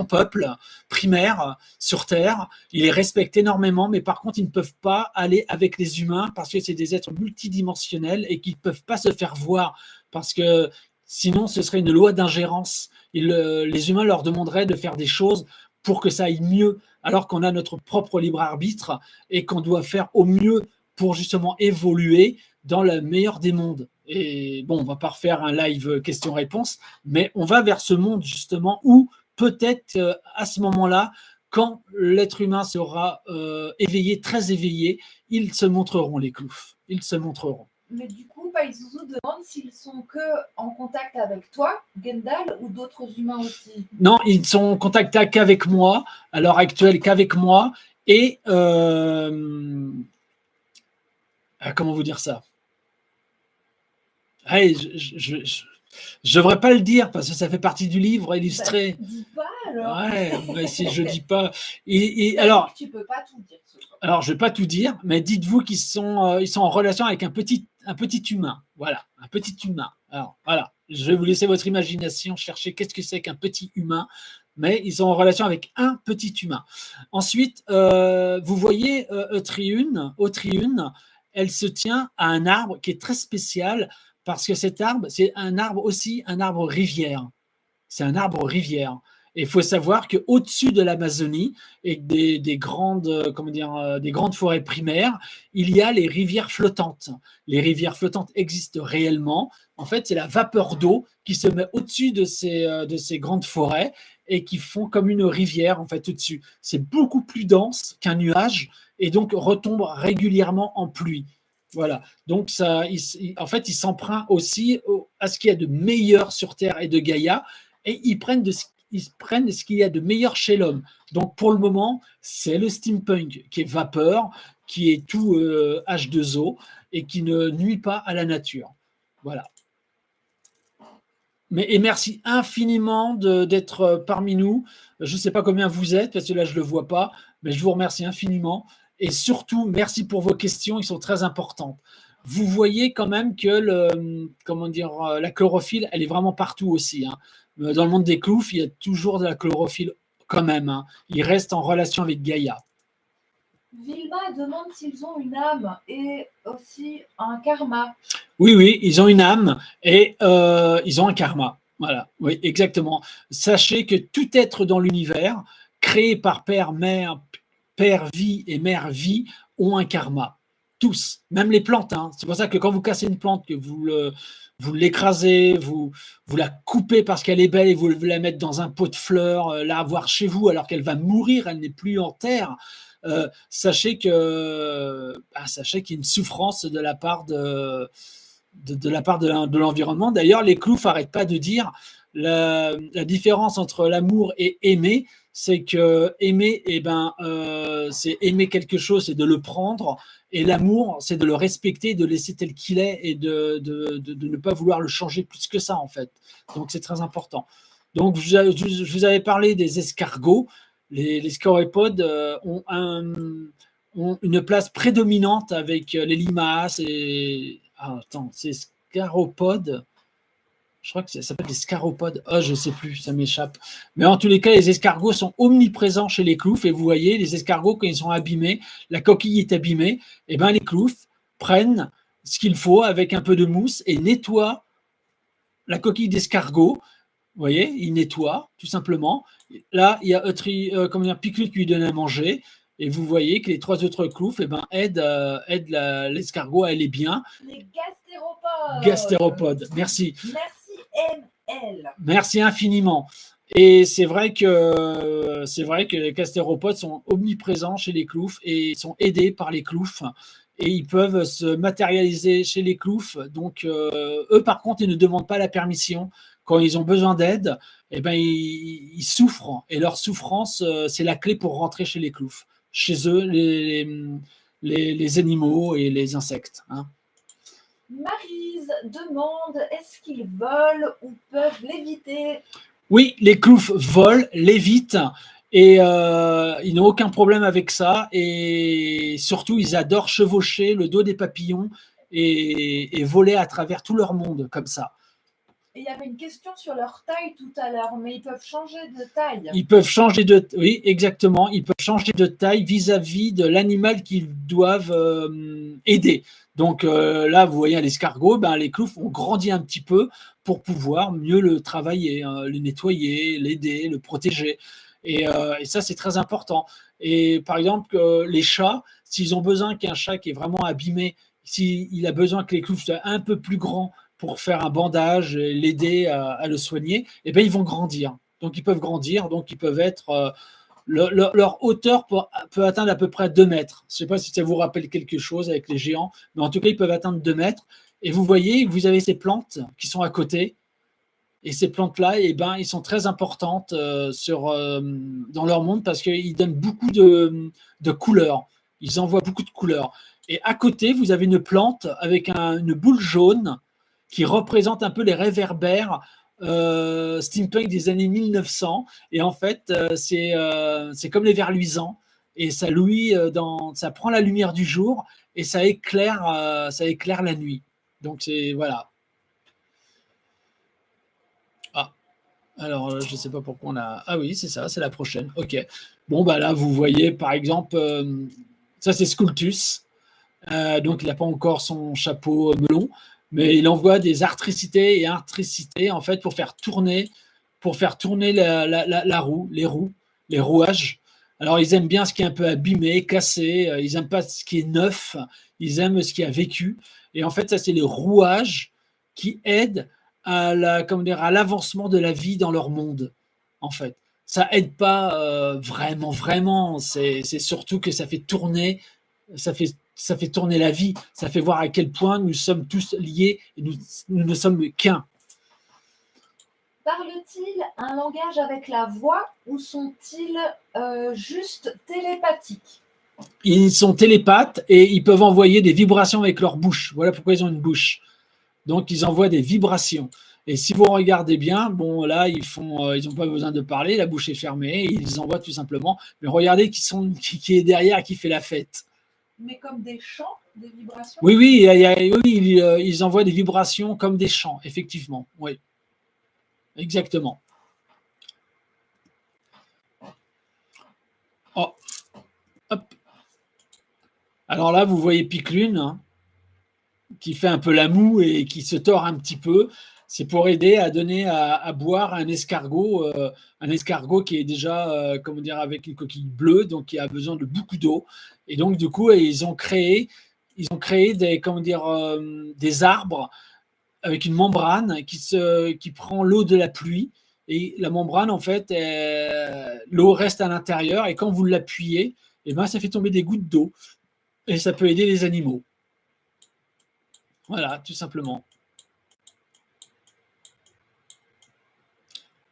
peuples primaires sur Terre. Ils les respectent énormément, mais par contre, ils ne peuvent pas aller avec les humains parce que c'est des êtres multidimensionnels et qu'ils ne peuvent pas se faire voir parce que sinon, ce serait une loi d'ingérence. Les humains leur demanderaient de faire des choses pour que ça aille mieux, alors qu'on a notre propre libre arbitre et qu'on doit faire au mieux pour justement évoluer dans le meilleur des mondes. Et bon, on ne va pas refaire un live question-réponse, mais on va vers ce monde justement où peut-être à ce moment-là, quand l'être humain sera éveillé, très éveillé, ils se montreront les kloufs. Ils se montreront. Mais du coup, Païzouzou demande s'ils sont que en contact avec toi, Gendal, ou d'autres humains aussi. Non, ils sont en contact qu'avec moi, à l'heure actuelle qu'avec moi, et comment vous dire ça? Hey, je ne devrais pas le dire parce que ça fait partie du livre illustré. Bah, dis pas alors. Ouais, mais si je dis pas. Alors, tu peux pas tout dire. Alors, je ne vais pas tout dire, mais dites-vous qu'ils sont, ils sont en relation avec un petit humain. Voilà, un petit humain. Alors, voilà, je vais vous laisser votre imagination chercher qu'est-ce que c'est qu'un petit humain, mais ils sont en relation avec un petit humain. Ensuite, vous voyez Otriune, elle se tient à un arbre qui est très spécial parce que cet arbre, c'est un arbre aussi, un arbre rivière. C'est un arbre rivière. Et il faut savoir qu'au-dessus de l'Amazonie et des grandes, des grandes forêts primaires, il y a les rivières flottantes. Les rivières flottantes existent réellement. En fait, c'est la vapeur d'eau qui se met au-dessus de ces grandes forêts et qui font comme une rivière en fait au-dessus. C'est beaucoup plus dense qu'un nuage et donc retombe régulièrement en pluie. Voilà. Donc, en fait, il s'empruntent aussi à ce qu'il y a de meilleur sur Terre et de Gaïa et ils prennent ce qu'il y a de meilleur chez l'homme. Donc, pour le moment, c'est le steampunk qui est vapeur, qui est tout H2O et qui ne nuit pas à la nature. Voilà. Et merci infiniment d'être parmi nous. Je ne sais pas combien vous êtes, parce que là, je ne le vois pas, mais je vous remercie infiniment. Et surtout, merci pour vos questions, ils sont très importantes. Vous voyez quand même que la chlorophylle, elle est vraiment partout aussi. Hein. Dans le monde des kloufs, il y a toujours de la chlorophylle quand même. Hein. Ils restent en relation avec Gaïa. Vilma demande s'ils ont une âme et aussi un karma. Oui, ils ont une âme et ils ont un karma. Voilà, oui, exactement. Sachez que tout être dans l'univers, créé par père, vie et mère vie, ont un karma. Tous, même les plantes. Hein. C'est pour ça que quand vous cassez une plante, que vous l'écrasez, vous la coupez parce qu'elle est belle et vous la mettez dans un pot de fleurs, la avoir chez vous alors qu'elle va mourir, elle n'est plus en terre. Sachez qu'il y a une souffrance de la part de l'environnement. D'ailleurs, les kloufs n'arrêtent pas de dire la différence entre l'amour et aimer, c'est que aimer, c'est aimer quelque chose, c'est de le prendre, et l'amour, c'est de le respecter, de laisser tel qu'il est et de ne pas vouloir le changer plus que ça, en fait. Donc, c'est très important. Donc, je vous avais parlé des escargots. Les scorépodes ont une place prédominante avec les limaces et... Ah, attends, c'est scaropodes. Je crois que ça s'appelle des scaropodes. Oh, je ne sais plus, ça m'échappe. Mais en tous les cas, les escargots sont omniprésents chez les kloufs. Et vous voyez, les escargots, quand ils sont abîmés, la coquille est abîmée, et ben les kloufs prennent ce qu'il faut avec un peu de mousse et nettoient la coquille d'escargot. Vous voyez, ils nettoient, tout simplement. Là, il y a Piclut qui lui donne à manger. Et vous voyez que les trois autres kloufs aident l'escargot à aller bien. Les gastéropodes. Gastéropodes, merci. Merci ML. Merci infiniment. Et c'est vrai que les gastéropodes sont omniprésents chez les kloufs et sont aidés par les kloufs. Et ils peuvent se matérialiser chez les kloufs. Donc, eux, par contre, ils ne demandent pas la permission. Quand ils ont besoin d'aide, ils souffrent. Et leur souffrance, c'est la clé pour rentrer chez les kloufs. Chez eux, les animaux et les insectes. Hein. Maryse demande, est-ce qu'ils volent ou peuvent léviter? Oui, les cloufs volent, lévitent, et ils n'ont aucun problème avec ça. Et surtout, ils adorent chevaucher le dos des papillons et voler à travers tout leur monde, comme ça. Et il y avait une question sur leur taille tout à l'heure, mais ils peuvent changer de taille. Ils peuvent changer de, oui, exactement. Ils peuvent changer de taille vis-à-vis de l'animal qu'ils doivent aider. Donc là, vous voyez l'escargot, ben, les cloufs ont grandi un petit peu pour pouvoir mieux le travailler, hein, le nettoyer, l'aider, le protéger. Et ça, c'est très important. Et par exemple, les chats, s'ils ont besoin qu'un chat qui est vraiment abîmé, s'il a besoin que les cloufs soient un peu plus grands pour faire un bandage et l'aider à le soigner, eh bien, ils vont grandir. Donc, ils peuvent grandir, donc ils peuvent être. Leur hauteur peut atteindre à peu près 2 mètres. Je ne sais pas si ça vous rappelle quelque chose avec les géants, mais en tout cas, ils peuvent atteindre 2 mètres. Et vous voyez, vous avez ces plantes qui sont à côté. Et ces plantes-là, eh ben, ils sont très importantes dans leur monde parce qu'ils donnent beaucoup de couleurs. Ils envoient beaucoup de couleurs. Et à côté, vous avez une plante avec une boule jaune qui représente un peu les réverbères steampunk des années 1900. Et en fait, c'est comme les vers luisants. Et ça prend la lumière du jour et ça éclaire la nuit. Donc, voilà. Alors, je ne sais pas pourquoi on a. Ah oui, c'est ça, c'est la prochaine. Ok. Bon, bah là, vous voyez, par exemple, ça c'est Scultus. Donc, il n'a pas encore son chapeau melon, mais il envoie des artricités et artricités, en fait, pour faire tourner la roue, les rouages. Alors, ils aiment bien ce qui est un peu abîmé, cassé. Ils n'aiment pas ce qui est neuf. Ils aiment ce qui a vécu. Et en fait, ça, c'est les rouages qui aident à l'avancement de la vie dans leur monde, en fait. Ça aide pas vraiment. C'est surtout que ça fait tourner, ça fait tourner la vie. Ça fait voir à quel point nous sommes tous liés et nous ne sommes qu'un. Parlent-ils un langage avec la voix ou sont-ils juste télépathiques? Ils sont télépathes et ils peuvent envoyer des vibrations avec leur bouche. Voilà pourquoi ils ont une bouche. Donc, ils envoient des vibrations. Et si vous regardez bien, bon, là, ils n'ont pas besoin de parler, la bouche est fermée, ils envoient tout simplement. Mais regardez qui est derrière et qui fait la fête. Mais comme des chants, des vibrations? Oui, ils envoient des vibrations comme des chants, effectivement. Oui, exactement. Oh, hop. Alors là, vous voyez Piclune, hein, qui fait un peu la moue et qui se tord un petit peu. C'est pour aider à donner à boire un escargot qui est déjà, comment dire, avec une coquille bleue, donc qui a besoin de beaucoup d'eau. Et donc, du coup, ils ont créé des, comment dire, des arbres avec une membrane qui prend l'eau de la pluie. Et la membrane, en fait, l'eau reste à l'intérieur. Et quand vous l'appuyez, eh ben, ça fait tomber des gouttes d'eau. Et ça peut aider les animaux. Voilà, tout simplement.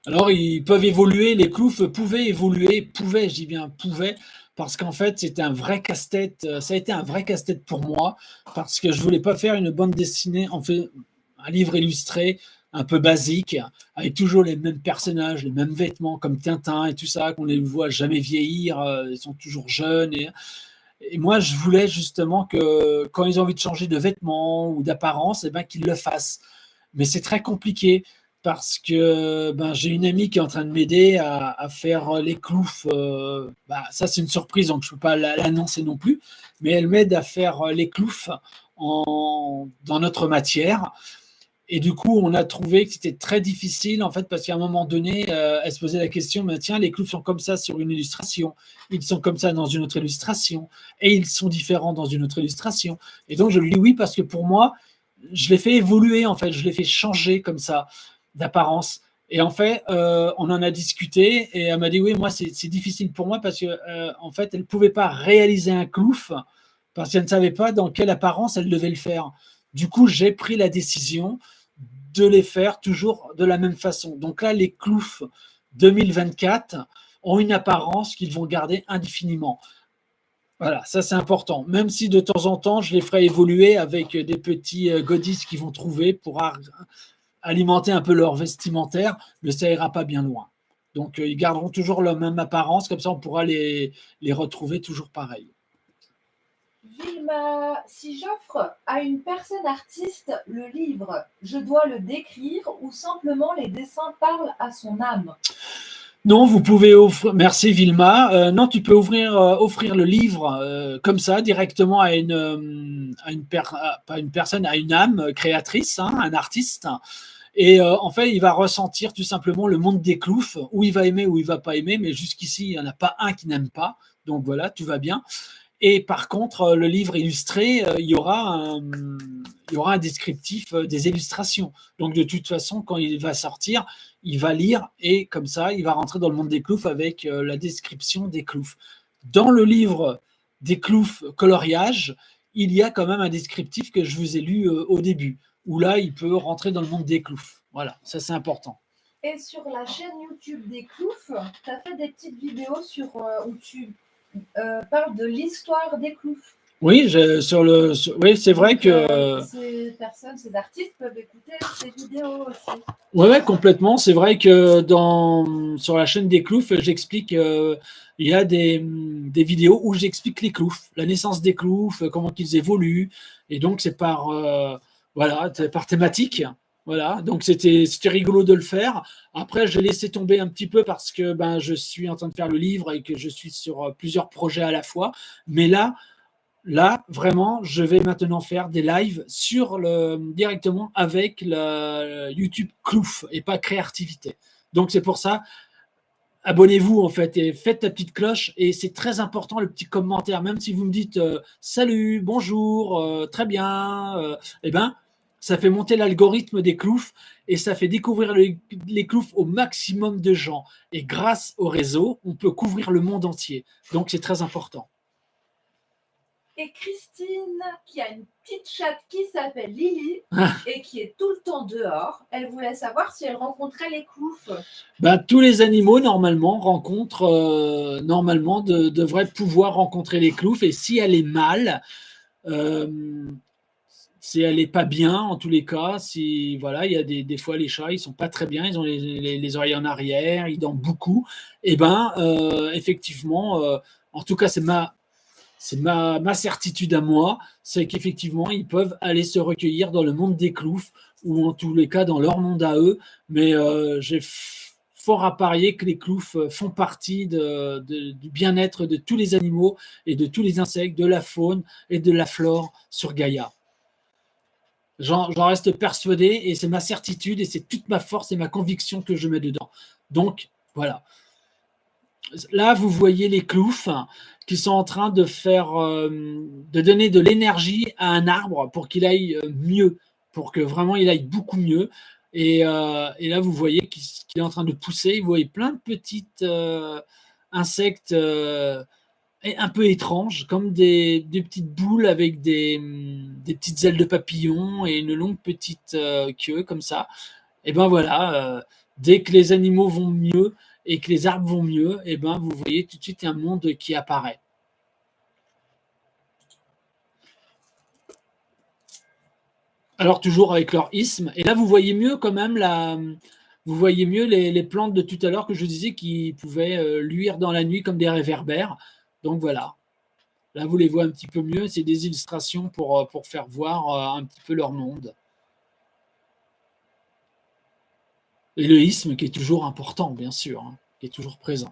Alors, ils peuvent évoluer, les cloufs pouvaient évoluer, je dis bien pouvaient, parce qu'en fait, c'était un vrai casse-tête, ça a été un vrai casse-tête pour moi, parce que je ne voulais pas faire une bande dessinée, en fait, un livre illustré, un peu basique, avec toujours les mêmes personnages, les mêmes vêtements, comme Tintin et tout ça, qu'on ne les voit jamais vieillir, ils sont toujours jeunes. Et moi, je voulais justement que quand ils ont envie de changer de vêtements ou d'apparence, eh ben, qu'ils le fassent. Mais c'est très compliqué parce que j'ai une amie qui est en train de m'aider à faire les cloufs. Ça, c'est une surprise, donc je ne peux pas l'annoncer non plus. Mais elle m'aide à faire les cloufs dans notre matière. Et du coup, on a trouvé que c'était très difficile, en fait, parce qu'à un moment donné, elle se posait la question, mais tiens, les cloufs sont comme ça sur une illustration, ils sont comme ça dans une autre illustration, et ils sont différents dans une autre illustration. Et donc, je lui dis oui, parce que pour moi, je l'ai fait évoluer, en fait, je l'ai fait changer comme ça, d'apparence. Et en fait, on en a discuté, et elle m'a dit, oui, moi, c'est difficile pour moi, parce que, en fait, elle ne pouvait pas réaliser un clouf, parce qu'elle ne savait pas dans quelle apparence elle devait le faire. Du coup, j'ai pris la décision de les faire toujours de la même façon. Donc là, les cloufs 2024 ont une apparence qu'ils vont garder indéfiniment. Voilà, ça c'est important. Même si de temps en temps, je les ferai évoluer avec des petits goodies qu'ils vont trouver pour alimenter un peu leur vestimentaire, mais ça ira pas bien loin. Donc, ils garderont toujours la même apparence, comme ça on pourra les retrouver toujours pareils. Vilma, si j'offre à une personne artiste le livre, je dois le décrire ou simplement les dessins parlent à son âme? Non, vous pouvez offrir. Merci Vilma. Non, tu peux offrir le livre comme ça directement pas une personne, à une âme créatrice, hein, un artiste. Et en fait, il va ressentir tout simplement le monde des cloufs, où il va aimer, où il va pas aimer. Mais jusqu'ici, il n'y en a pas un qui n'aime pas. Donc voilà, tout va bien. Et par contre, le livre illustré, il y aura un descriptif des illustrations. Donc de toute façon, quand il va sortir, il va lire et comme ça, il va rentrer dans le monde des cloufs avec la description des cloufs. Dans le livre des cloufs coloriage, il y a quand même un descriptif que je vous ai lu au début, où là, il peut rentrer dans le monde des cloufs. Voilà, ça c'est important. Et sur la chaîne YouTube des Cloufs, tu as fait des petites vidéos où tu parles de l'histoire des Cloufs. Oui, oui, c'est vrai que ces personnes, ces artistes peuvent écouter ces vidéos aussi. Oui, ouais, complètement. C'est vrai que sur la chaîne des cloufs, j'explique, il y a des vidéos où j'explique les cloufs, la naissance des cloufs, comment ils évoluent. Et donc, c'est voilà, c'est par thématique. Voilà, donc c'était rigolo de le faire. Après, j'ai laissé tomber un petit peu parce que ben, je suis en train de faire le livre et que je suis sur plusieurs projets à la fois. Mais là, vraiment, je vais maintenant faire des lives directement avec le YouTube Clouf et pas Créativité. Donc, c'est pour ça, abonnez-vous en fait et faites la petite cloche. Et c'est très important le petit commentaire. Même si vous me dites salut, bonjour, très bien, eh ben, ça fait monter l'algorithme des cloufs et ça fait découvrir les cloufs au maximum de gens. Et grâce au réseau, on peut couvrir le monde entier. Donc, c'est très important. Et Christine, qui a une petite chatte qui s'appelle Lily et qui est tout le temps dehors, elle voulait savoir si elle rencontrait les cloufs. Ben, tous les animaux, normalement, devraient pouvoir rencontrer les cloufs. Et si elle est mal, si elle n'est pas bien, en tous les cas, si voilà, il y a des fois les chats, ils sont pas très bien, ils ont les oreilles en arrière, ils dorment beaucoup. Et ben, effectivement, en tout cas, c'est ma certitude à moi, c'est qu'effectivement, ils peuvent aller se recueillir dans le monde des cloufs ou en tous les cas dans leur monde à eux. Mais j'ai fort à parier que les cloufs font partie du bien-être de tous les animaux et de tous les insectes, de la faune et de la flore sur Gaïa. J'en reste persuadé et c'est ma certitude et c'est toute ma force et ma conviction que je mets dedans. Donc, voilà. Là, vous voyez les cloufs qui sont en train de donner de l'énergie à un arbre pour qu'il aille mieux, pour que vraiment il aille beaucoup mieux. Et là, vous voyez qu'il est en train de pousser. Vous voyez plein de petits insectes un peu étranges, comme des petites boules avec des petites ailes de papillon et une longue petite queue comme ça. Et ben voilà, dès que les animaux vont mieux, et que les arbres vont mieux, et ben vous voyez tout de suite un monde qui apparaît. Alors toujours avec leur isthme. Et là, vous voyez mieux quand même vous voyez mieux les plantes de tout à l'heure que je vous disais qui pouvaient luire dans la nuit comme des réverbères. Donc voilà. Là, vous les voyez un petit peu mieux. C'est des illustrations pour faire voir un petit peu leur monde. Et le isthme qui est toujours important, bien sûr, hein, qui est toujours présent.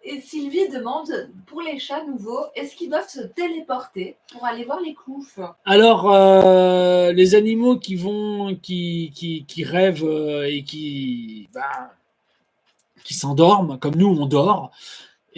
Et Sylvie demande, pour les chats nouveaux, est-ce qu'ils doivent se téléporter pour aller voir les cloufs? Alors, les animaux qui rêvent et qui s'endorment, comme nous, on dort,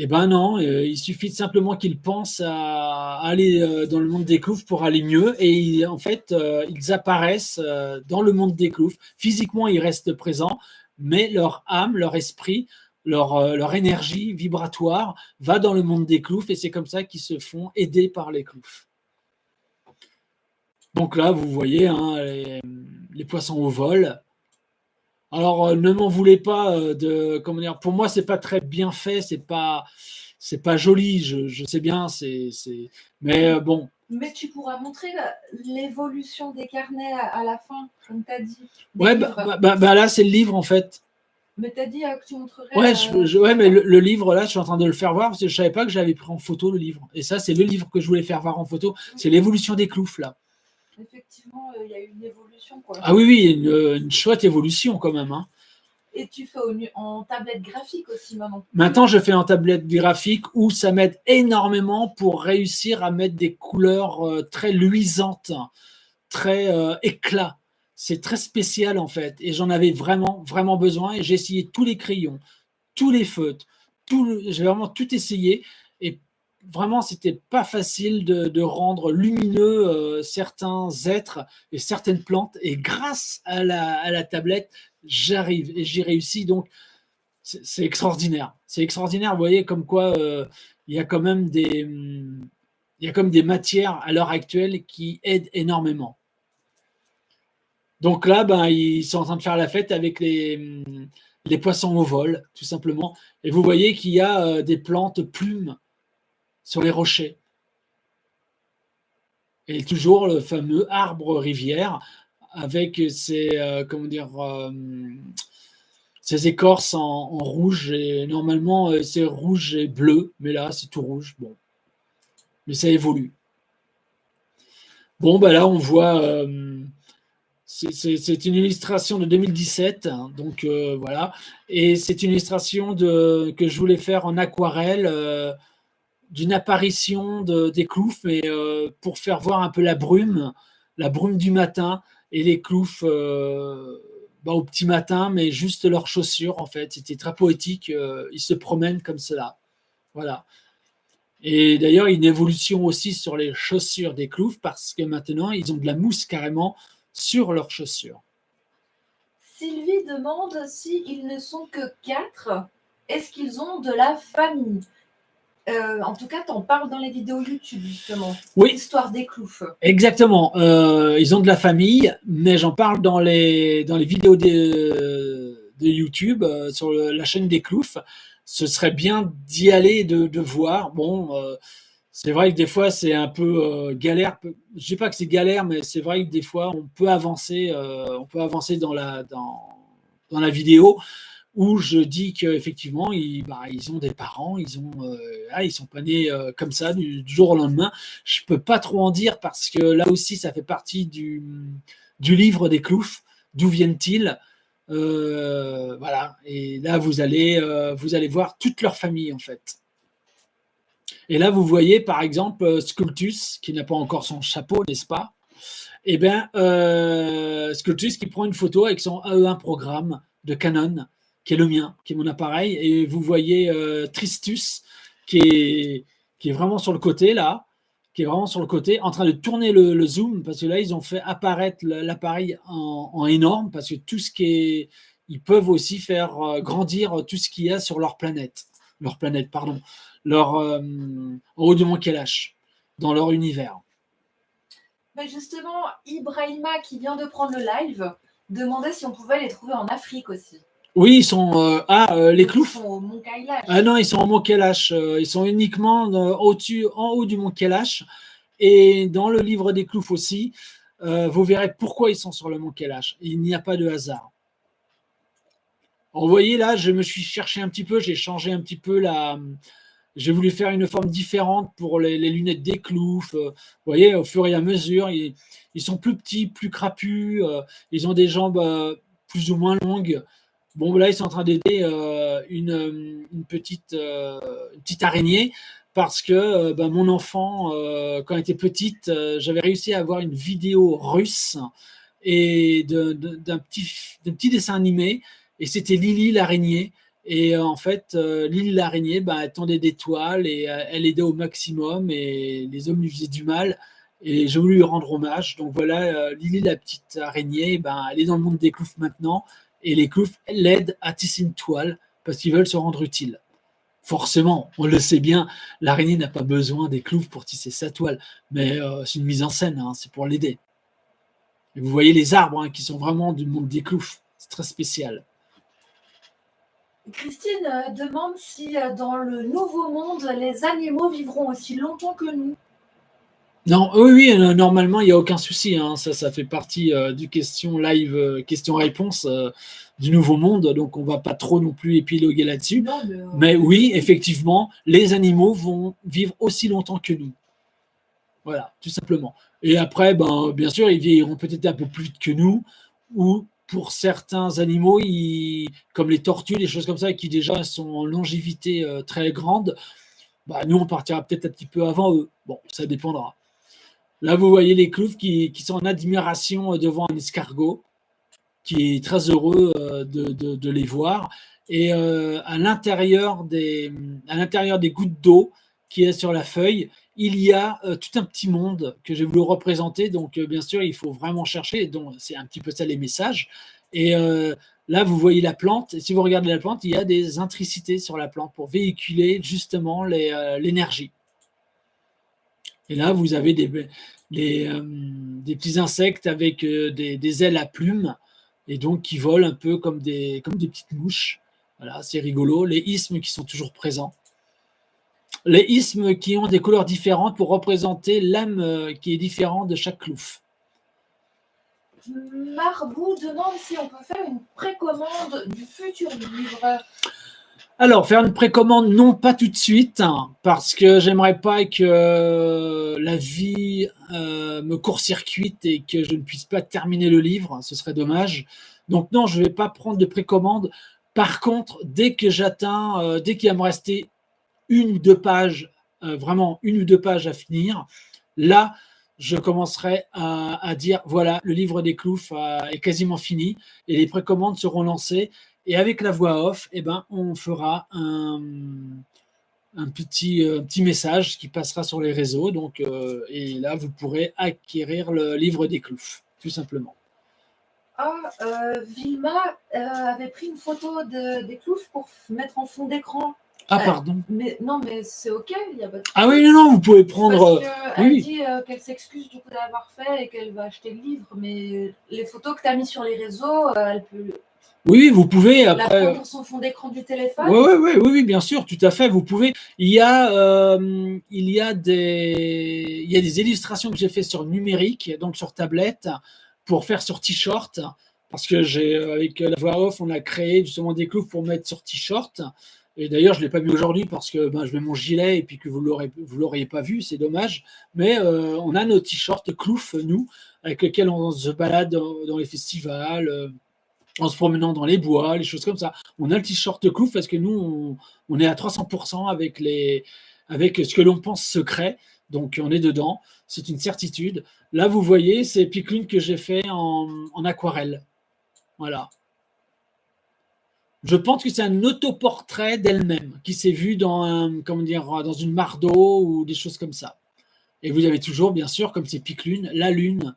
eh ben non, il suffit simplement qu'ils pensent à aller dans le monde des cloufs pour aller mieux. Et en fait, ils apparaissent dans le monde des cloufs. Physiquement, ils restent présents, mais leur âme, leur esprit, leur énergie vibratoire va dans le monde des cloufs et c'est comme ça qu'ils se font aider par les cloufs. Donc là, vous voyez hein, les poissons au vol. Alors, ne m'en voulez pas comment dire, pour moi, c'est pas très bien fait, c'est pas c'est pas joli, je sais bien, mais bon. Mais tu pourras montrer l'évolution des carnets à la fin, comme tu as dit. Ouais, là, c'est le livre, en fait. Mais tu as dit que tu montrerais. Ouais, mais le livre, là, je suis en train de le faire voir parce que je savais pas que j'avais pris en photo le livre. Et ça, c'est le livre que je voulais faire voir en photo. C'est l'évolution des cloufs, là. Effectivement, il y a eu une évolution, quoi. Ah oui, une chouette évolution, quand même. Hein. Et tu fais en tablette graphique aussi, maman. Maintenant, je fais en tablette graphique où ça m'aide énormément pour réussir à mettre des couleurs très luisantes, très éclat. C'est très spécial, en fait. Et j'en avais vraiment, vraiment besoin. Et j'ai essayé tous les crayons, tous les feutres, j'ai vraiment tout essayé. Et vraiment, c'était pas facile de rendre lumineux certains êtres et certaines plantes. Et grâce à la tablette, j'arrive et j'y réussis. Donc, c'est extraordinaire. C'est extraordinaire. Vous voyez comme quoi il y a quand même il y a comme des matières à l'heure actuelle qui aident énormément. Donc là, ben, ils sont en train de faire la fête avec les poissons au vol, tout simplement. Et vous voyez qu'il y a des plantes plumes sur les rochers. Et toujours le fameux arbre rivière avec comment dire, ces écorces en rouge. Et normalement, c'est rouge et bleu, mais là, c'est tout rouge. Bon, mais ça évolue. Bon, ben là, on voit. C'est une illustration de 2017, hein, donc voilà. Et c'est une illustration que je voulais faire en aquarelle d'une apparition des cloufs, mais pour faire voir un peu la brume du matin et les cloufs au petit matin, mais juste leurs chaussures en fait. C'était très poétique. Ils se promènent comme cela, voilà. Et d'ailleurs, il y a une évolution aussi sur les chaussures des cloufs parce que maintenant, ils ont de la mousse carrément sur leurs chaussures. Sylvie demande s'ils ne sont que 4, est-ce qu'ils ont de la famille? En tout cas, tu en parles dans les vidéos YouTube, justement. Oui. L'histoire des cloufs. Exactement. Ils ont de la famille, mais j'en parle dans les vidéos de YouTube, sur la chaîne des cloufs. Ce serait bien d'y aller, de voir. Bon, c'est vrai que des fois, c'est un peu galère. Je ne dis pas que c'est galère, mais c'est vrai que des fois, on peut avancer dans la vidéo où je dis qu'effectivement, ils ont des parents, ils sont pas nés comme ça du jour au lendemain. Je peux pas trop en dire parce que là aussi, ça fait partie du livre des cloufs. D'où viennent-ils? Voilà. Et là, vous allez voir toute leur famille en fait. Et là, vous voyez par exemple Sculptus qui n'a pas encore son chapeau, n'est-ce pas? Eh bien, Sculptus qui prend une photo avec son AE1 programme de Canon, qui est le mien, qui est mon appareil, et vous voyez Tristus qui est vraiment sur le côté là, qui est vraiment sur le côté, en train de tourner le zoom, parce que là, ils ont fait apparaître l'appareil en énorme, parce que ils peuvent aussi faire grandir tout ce qu'il y a sur leur planète, en haut du mont Kailash, dans leur univers. Mais justement, Ibrahima, qui vient de prendre le live, demandait si on pouvait les trouver en Afrique aussi. Oui, ils sont les cloufs. Ils sont au mont Kailash. Ah non, ils sont au mont Kailash. Ils sont uniquement en haut du mont Kailash. Et dans le livre des cloufs aussi, vous verrez pourquoi ils sont sur le mont Kailash. Il n'y a pas de hasard. Alors, vous voyez là, je me suis cherché un petit peu, j'ai changé un petit peu j'ai voulu faire une forme différente pour les lunettes des cloufs. Vous voyez, au fur et à mesure, ils sont plus petits, plus crapus. Ils ont des jambes plus ou moins longues. Bon, là, ils sont en train d'aider une petite araignée parce que mon enfant, quand elle était petite, j'avais réussi à avoir une vidéo russe et d'un petit dessin animé. Et c'était Lily l'araignée. Et en fait, Lily l'araignée, elle tendait des toiles et elle aidait au maximum et les hommes lui faisaient du mal. Et j'ai voulu lui rendre hommage. Donc voilà, Lily la petite araignée, elle est dans le monde des cloufs maintenant. Et les cloufs l'aident à tisser une toile parce qu'ils veulent se rendre utiles. Forcément, on le sait bien, l'araignée n'a pas besoin des cloufs pour tisser sa toile. Mais c'est une mise en scène, hein, c'est pour l'aider. Et vous voyez les arbres qui sont vraiment du monde des cloufs. C'est très spécial. Christine demande si dans le nouveau monde, les animaux vivront aussi longtemps que nous. Non, oui, normalement, il n'y a aucun souci, hein. Ça fait partie du question live, question-réponse du Nouveau Monde. Donc, on ne va pas trop non plus épiloguer là-dessus. Non, Mais oui, effectivement, les animaux vont vivre aussi longtemps que nous. Voilà, tout simplement. Et après, ben, bien sûr, ils vieilliront peut-être un peu plus vite que nous, ou pour certains animaux, comme les tortues, les choses comme ça, qui déjà sont en longévité très grande, bah, nous, on partira peut-être un petit peu avant eux. Bon, ça dépendra. Là, vous voyez les cloufs qui sont en admiration devant un escargot, qui est très heureux de les voir. Et à l'intérieur des gouttes d'eau qui est sur la feuille, il y a tout un petit monde que je vais vous représenter. Donc, bien sûr, il faut vraiment chercher. Donc, c'est un petit peu ça les messages. Et là, vous voyez la plante. Et si vous regardez la plante, il y a des intricités sur la plante pour véhiculer justement l'énergie. Et là, vous avez des petits insectes avec des ailes à plumes et donc qui volent un peu comme des petites mouches. Voilà, c'est rigolo. Les isthmes qui sont toujours présents. Les isthmes qui ont des couleurs différentes pour représenter l'âme qui est différente de chaque clouf. Marbou demande si on peut faire une précommande du futur livre. Alors, faire une précommande, non, pas tout de suite, hein, parce que j'aimerais pas que la vie me court-circuite et que je ne puisse pas terminer le livre, ce serait dommage. Donc non, je ne vais pas prendre de précommande. Par contre, dès qu'il va me rester une ou deux pages, vraiment une ou deux pages à finir, là, je commencerai à dire, voilà, le livre des cloufs est quasiment fini et les précommandes seront lancées. Et avec la voix off, eh ben, on fera un petit message qui passera sur les réseaux. Donc, et là, vous pourrez acquérir le livre des cloufs, tout simplement. Vilma avait pris une photo des cloufs pour mettre en fond d'écran. Ah, pardon. Mais c'est OK. Y a pas de... Ah oui, non, vous pouvez prendre. Parce qu'elle dit qu'elle s'excuse du coup d'avoir fait et qu'elle va acheter le livre. Mais les photos que tu as mises sur les réseaux, elle peut. Oui, vous pouvez après. La prendre son fond d'écran du téléphone. Oui, bien sûr, tout à fait. Vous pouvez. Il y a des illustrations que j'ai fait sur numérique, donc sur tablette, pour faire sur t-shirt, parce que avec la voix off, on a créé justement des cloufs pour mettre sur t-shirt. Et d'ailleurs, je ne l'ai pas mis aujourd'hui parce que je mets mon gilet et puis que vous l'auriez pas vu, c'est dommage. Mais on a nos t-shirts cloufs, nous, avec lesquels on se balade dans les festivals. En se promenant dans les bois, les choses comme ça. On a le t-shirt clouf parce que nous, on est à 300% avec ce que l'on pense secret. Donc, on est dedans. C'est une certitude. Là, vous voyez, c'est Piclune que j'ai fait en aquarelle. Voilà. Je pense que c'est un autoportrait d'elle-même qui s'est vu dans une mare d'eau ou des choses comme ça. Et vous avez toujours, bien sûr, comme c'est Piclune, la lune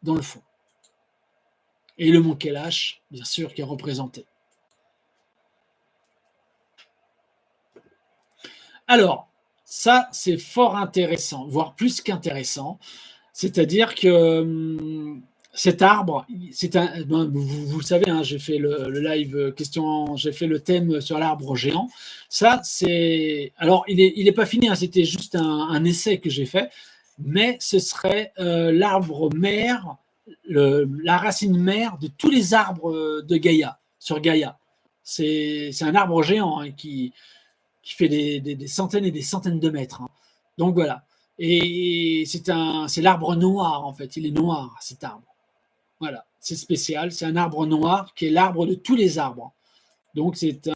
dans le fond. Et le mont Kailash, bien sûr, qui est représenté. Alors, ça, c'est fort intéressant, voire plus qu'intéressant. C'est-à-dire que cet arbre, vous le savez, hein, j'ai fait le live question, j'ai fait le thème sur l'arbre géant. Ça, c'est. Alors, il est pas fini, hein, c'était juste un essai que j'ai fait, mais ce serait l'arbre mère. La racine mère de tous les arbres de Gaïa, sur Gaïa. C'est un arbre géant hein, qui fait des centaines et des centaines de mètres. Hein. Donc voilà. Et c'est l'arbre noir, en fait. Il est noir, cet arbre. Voilà. C'est spécial. C'est un arbre noir qui est l'arbre de tous les arbres. Donc c'est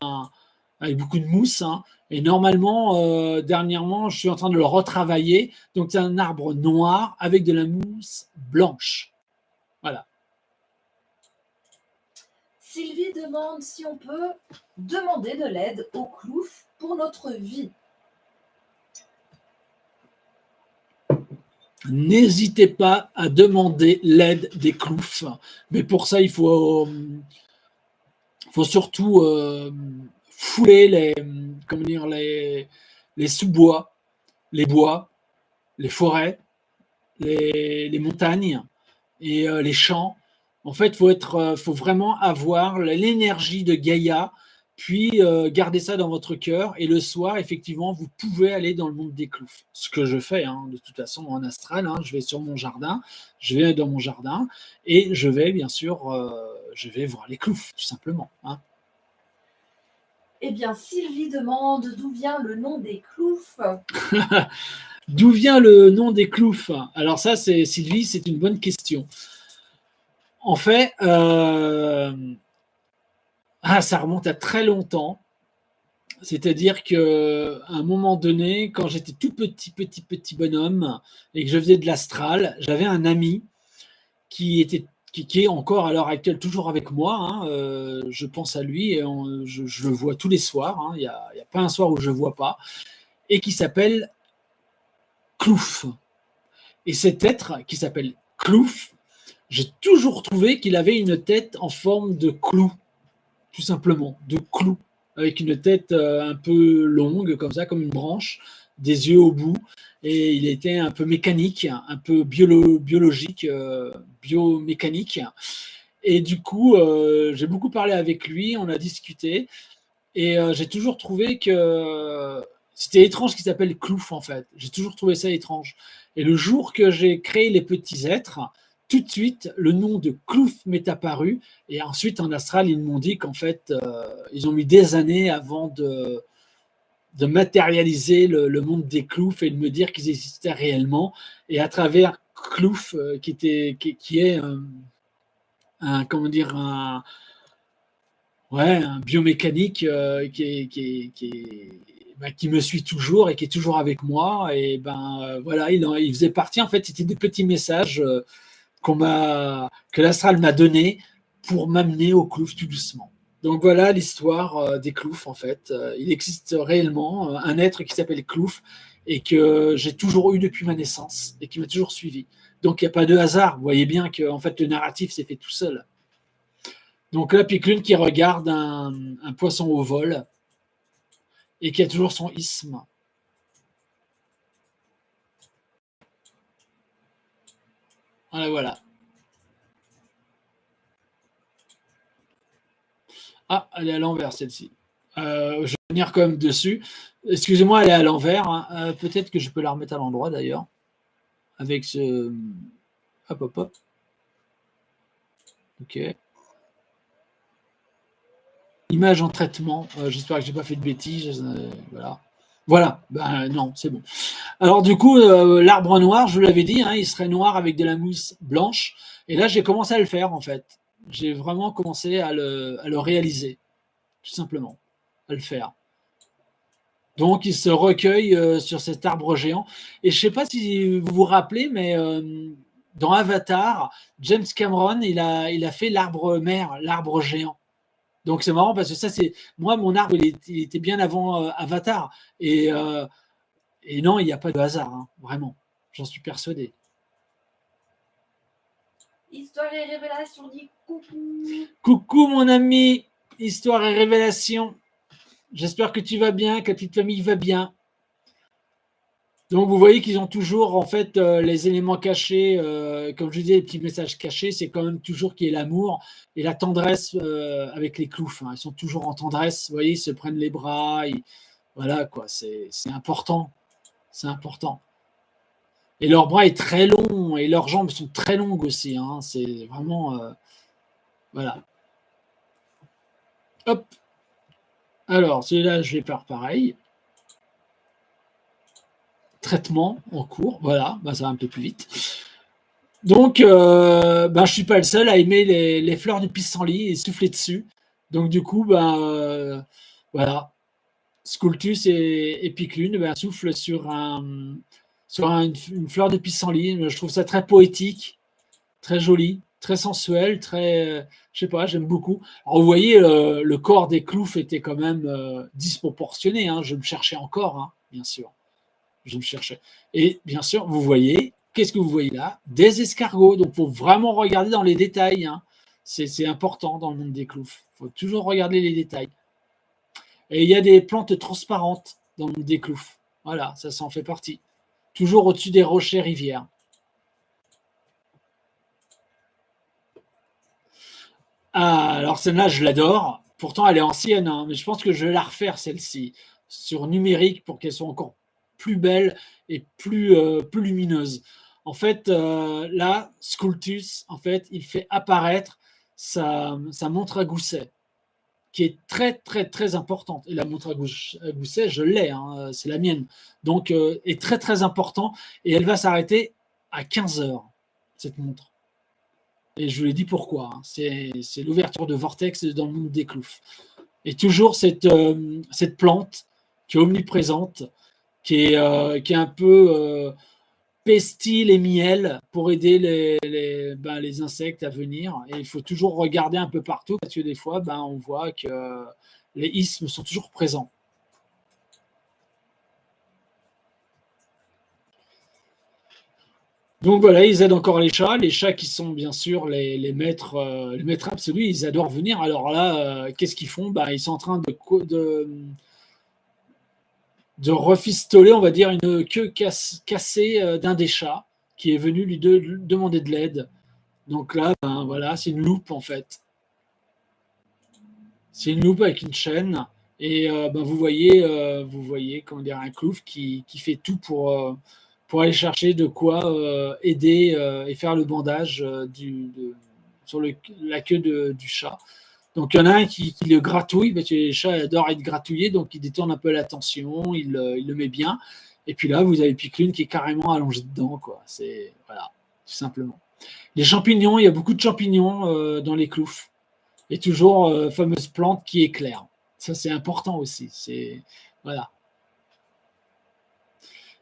avec beaucoup de mousse. Hein. Et normalement, dernièrement, je suis en train de le retravailler. Donc c'est un arbre noir avec de la mousse blanche. Voilà. Sylvie demande si on peut demander de l'aide aux cloufs pour notre vie. N'hésitez pas à demander l'aide des cloufs. Mais pour ça, il faut surtout fouler les sous-bois, les bois, les forêts, les montagnes et les champs. En fait, faut vraiment avoir l'énergie de Gaïa puis gardez ça dans votre cœur, et le soir, effectivement, vous pouvez aller dans le monde des cloufs. Ce que je fais, hein, de toute façon, en astral, hein, je vais sur mon jardin, je vais dans mon jardin, et je vais, bien sûr, je vais voir les cloufs, tout simplement. Hein. Eh bien, Sylvie demande d'où vient le nom des cloufs. D'où vient le nom des cloufs? Alors ça, c'est Sylvie, c'est une bonne question. En fait, ça remonte à très longtemps. C'est-à-dire qu'à un moment donné, quand j'étais tout petit bonhomme et que je faisais de l'astral, j'avais un ami qui est encore à l'heure actuelle toujours avec moi. Hein, je pense à lui et je le vois tous les soirs. Hein, il n'y a pas un soir où je ne le vois pas. Et qui s'appelle Clouf. Et cet être qui s'appelle Clouf, j'ai toujours trouvé qu'il avait une tête en forme de clou, tout simplement, de clou, avec une tête un peu longue, comme ça, comme une branche, des yeux au bout, et il était un peu mécanique, un peu biologique, biomécanique. Et du coup, j'ai beaucoup parlé avec lui, on a discuté, et j'ai toujours trouvé que c'était étrange qu'il s'appelle Clouf, en fait. J'ai toujours trouvé ça étrange. Et le jour que j'ai créé les petits êtres, tout de suite, le nom de Clouf m'est apparu. Et ensuite, en astral, ils m'ont dit qu'en fait, ils ont mis des années avant de matérialiser le monde des Cloufs et de me dire qu'ils existaient réellement. Et à travers Clouf, qui est comment dire, un biomécanique qui me suit toujours et qui est toujours avec moi. Et voilà, il faisait partie, en fait, c'était des petits messages que l'astral m'a donné pour m'amener au clouf tout doucement. Donc voilà l'histoire des cloufs, en fait. Il existe réellement un être qui s'appelle Clouf et que j'ai toujours eu depuis ma naissance et qui m'a toujours suivi. Donc il n'y a pas de hasard. Vous voyez bien que en fait, le narratif s'est fait tout seul. Donc là, Piclune qui regarde un poisson au vol et qui a toujours son isthme. Voilà, voilà. Ah, elle est à l'envers, celle-ci. Je vais venir quand même dessus. Excusez-moi, elle est à l'envers. Hein. Peut-être que je peux la remettre à l'endroit, d'ailleurs. Avec ce... Hop, hop, hop. OK. Image en traitement. J'espère que je n'ai pas fait de bêtises. Voilà. Voilà. Non, c'est bon. Alors, du coup, l'arbre noir, je vous l'avais dit, hein, il serait noir avec de la mousse blanche. Et là, j'ai commencé à le faire, en fait. J'ai vraiment commencé à le réaliser, tout simplement, à le faire. Donc, il se recueille sur cet arbre géant. Et je ne sais pas si vous vous rappelez, mais dans Avatar, James Cameron, il a fait l'arbre mère, l'arbre géant. Donc, c'est marrant parce que ça, c'est. Moi, mon arbre, il était bien avant Avatar. Et non, il n'y a pas de hasard, hein, vraiment. J'en suis persuadé. Histoire et révélation dit coucou. Coucou, mon ami. Histoire et révélation. J'espère que tu vas bien, que la petite famille va bien. Donc, vous voyez qu'ils ont toujours, en fait, les éléments cachés, comme je disais, les petits messages cachés, c'est quand même toujours qu'il y ait l'amour et la tendresse avec les cloufs. Hein. Ils sont toujours en tendresse, vous voyez, ils se prennent les bras. Voilà, quoi, c'est important. C'est important. Et leur bras est très long et leurs jambes sont très longues aussi. Hein. C'est vraiment. Voilà. Hop. Alors, celui-là, je vais faire pareil. Traitement en cours. Voilà, ça va un peu plus vite. Donc, je ne suis pas le seul à aimer les fleurs du pissenlit et souffler dessus. Donc, du coup, voilà. Scultus et Piclune soufflent sur une fleur de pissenlit. Je trouve ça très poétique, très joli, très sensuel, très. Je sais pas, j'aime beaucoup. Alors, vous voyez, le corps des cloufs était quand même disproportionné. Hein. Je me cherchais encore, hein, bien sûr. Je me cherchais. Et bien sûr, vous voyez, qu'est-ce que vous voyez là? Des escargots. Donc, il faut vraiment regarder dans les détails. Hein. C'est important dans le monde des cloufs. Il faut toujours regarder les détails. Et il y a des plantes transparentes dans le monde des cloufs. Voilà, ça en fait partie. Toujours au-dessus des rochers rivières. Ah, alors celle-là, je l'adore. Pourtant, elle est ancienne, hein, mais je pense que je vais la refaire, celle-ci, sur numérique pour qu'elle soit encore plus belle et plus lumineuse. En fait, là, Sculptus, en fait, il fait apparaître sa montre à gousset, qui est très, très, très importante. Et la montre à gousset, je l'ai, hein, c'est la mienne. Donc, est très, très important. Et elle va s'arrêter à 15 heures, cette montre. Et je vous l'ai dit pourquoi. Hein. C'est l'ouverture de vortex dans le monde des cloufs. Et toujours cette plante qui est omniprésente, qui est un peu pestil et miel pour aider les insectes à venir. Et il faut toujours regarder un peu partout parce que des fois, on voit que les isthmes sont toujours présents. Donc voilà, ils aident encore les chats qui sont bien sûr les maîtres absolus, ils adorent venir. Alors là, qu'est-ce qu'ils font? Ils sont en train de refistoler, on va dire, une queue cassée d'un des chats qui est venu lui demander de l'aide. Donc là, voilà, c'est une loupe en fait. C'est une loupe avec une chaîne. Et vous voyez comment dire, un clouf qui fait tout pour aller chercher de quoi aider et faire le bandage sur la queue du chat. Donc il y en a un qui le gratouille, parce que les chats adorent être gratouillés, donc il détourne un peu l'attention, il le met bien. Et puis là, vous avez Piclune qui est carrément allongé dedans, quoi. C'est voilà, tout simplement. Les champignons, il y a beaucoup de champignons dans les cloufs. Et toujours fameuse plante qui éclaire. Ça, c'est important aussi. Voilà.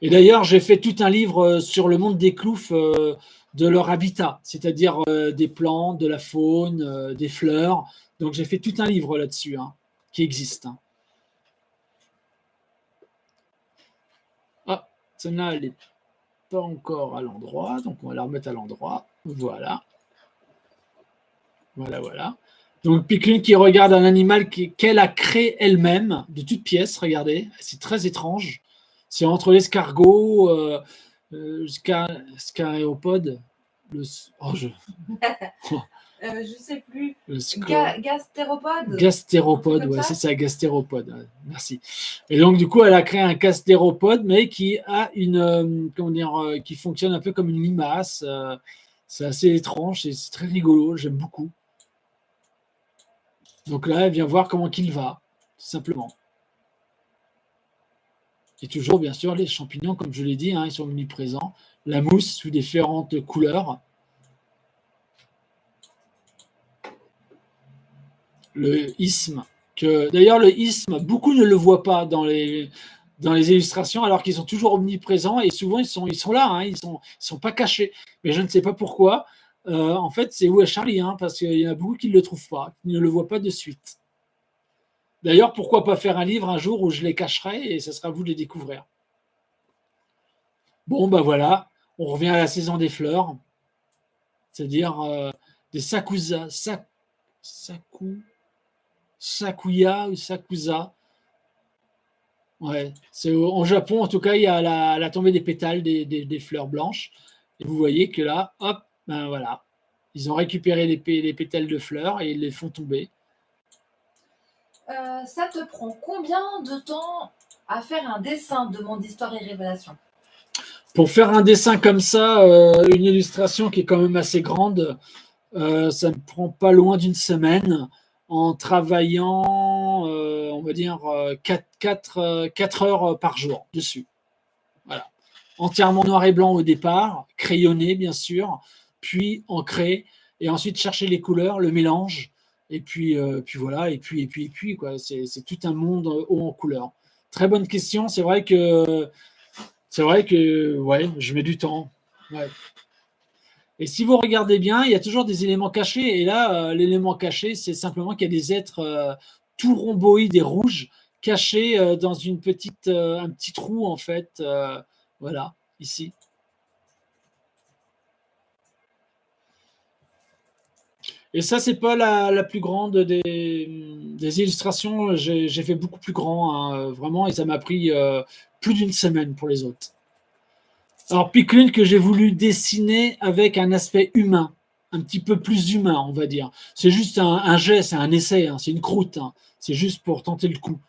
Et d'ailleurs, j'ai fait tout un livre sur le monde des cloufs, de leur habitat, c'est-à-dire des plantes, de la faune, des fleurs. Donc, j'ai fait tout un livre là-dessus, hein, qui existe. Hein. Ah, celle-là, elle n'est pas encore à l'endroit, donc on va la remettre à l'endroit. Voilà. Voilà, voilà. Donc, Piclune qui regarde un animal qu'elle a créé elle-même, de toutes pièces, regardez. C'est très étrange. C'est entre l'escargot, scaréopode, oh, je sais plus. Gastéropode. Gastéropode, ouais, c'est ça, gastéropode. Merci. Et donc, du coup, elle a créé un gastéropode, mais qui a qui fonctionne un peu comme une limace. C'est assez étrange, c'est très rigolo, j'aime beaucoup. Donc là, elle vient voir comment qu'il va, tout simplement. Et toujours, bien sûr, les champignons, comme je l'ai dit, hein, ils sont omniprésents. La mousse sous différentes couleurs. Le isthme, d'ailleurs, le isthme, beaucoup ne le voient pas dans les illustrations, alors qu'ils sont toujours omniprésents et souvent, ils sont là, hein, ils sont pas cachés. Mais je ne sais pas pourquoi. En fait, c'est où est Charlie, hein, parce qu'il y en a beaucoup qui ne le trouvent pas, qui ne le voient pas de suite. D'ailleurs, pourquoi pas faire un livre un jour où je les cacherai et ce sera à vous de les découvrir. Bon, voilà, on revient à la saison des fleurs, c'est-à-dire des sakuya ou sakusa. Ouais, c'est en Japon, en tout cas, il y a la tombée des pétales des fleurs blanches. Et vous voyez que là, hop, voilà, ils ont récupéré les pétales de fleurs et ils les font tomber. Ça te prend combien de temps à faire un dessin de Monde d'Histoire et Révélation? Pour faire un dessin comme ça, une illustration qui est quand même assez grande, ça me prend pas loin d'une semaine en travaillant, on va dire, 4 heures par jour dessus. Voilà. Entièrement noir et blanc au départ, crayonné bien sûr, puis ancré, et ensuite chercher les couleurs, le mélange. Et puis voilà, et puis quoi. C'est tout un monde haut en couleurs. Très bonne question. C'est vrai que ouais, je mets du temps. Ouais. Et si vous regardez bien, il y a toujours des éléments cachés. Et là, l'élément caché, c'est simplement qu'il y a des êtres tout rhomboïdes et rouges cachés dans un petit trou en fait. Voilà, ici. Et ça, c'est pas la plus grande des illustrations. J'ai fait beaucoup plus grand, hein, vraiment, et ça m'a pris plus d'une semaine pour les autres. Alors, Piclune que j'ai voulu dessiner avec un aspect humain. un petit peu plus humain, on va dire. C'est juste un jet, c'est un essai, hein, c'est une croûte. Hein. C'est juste pour tenter le coup.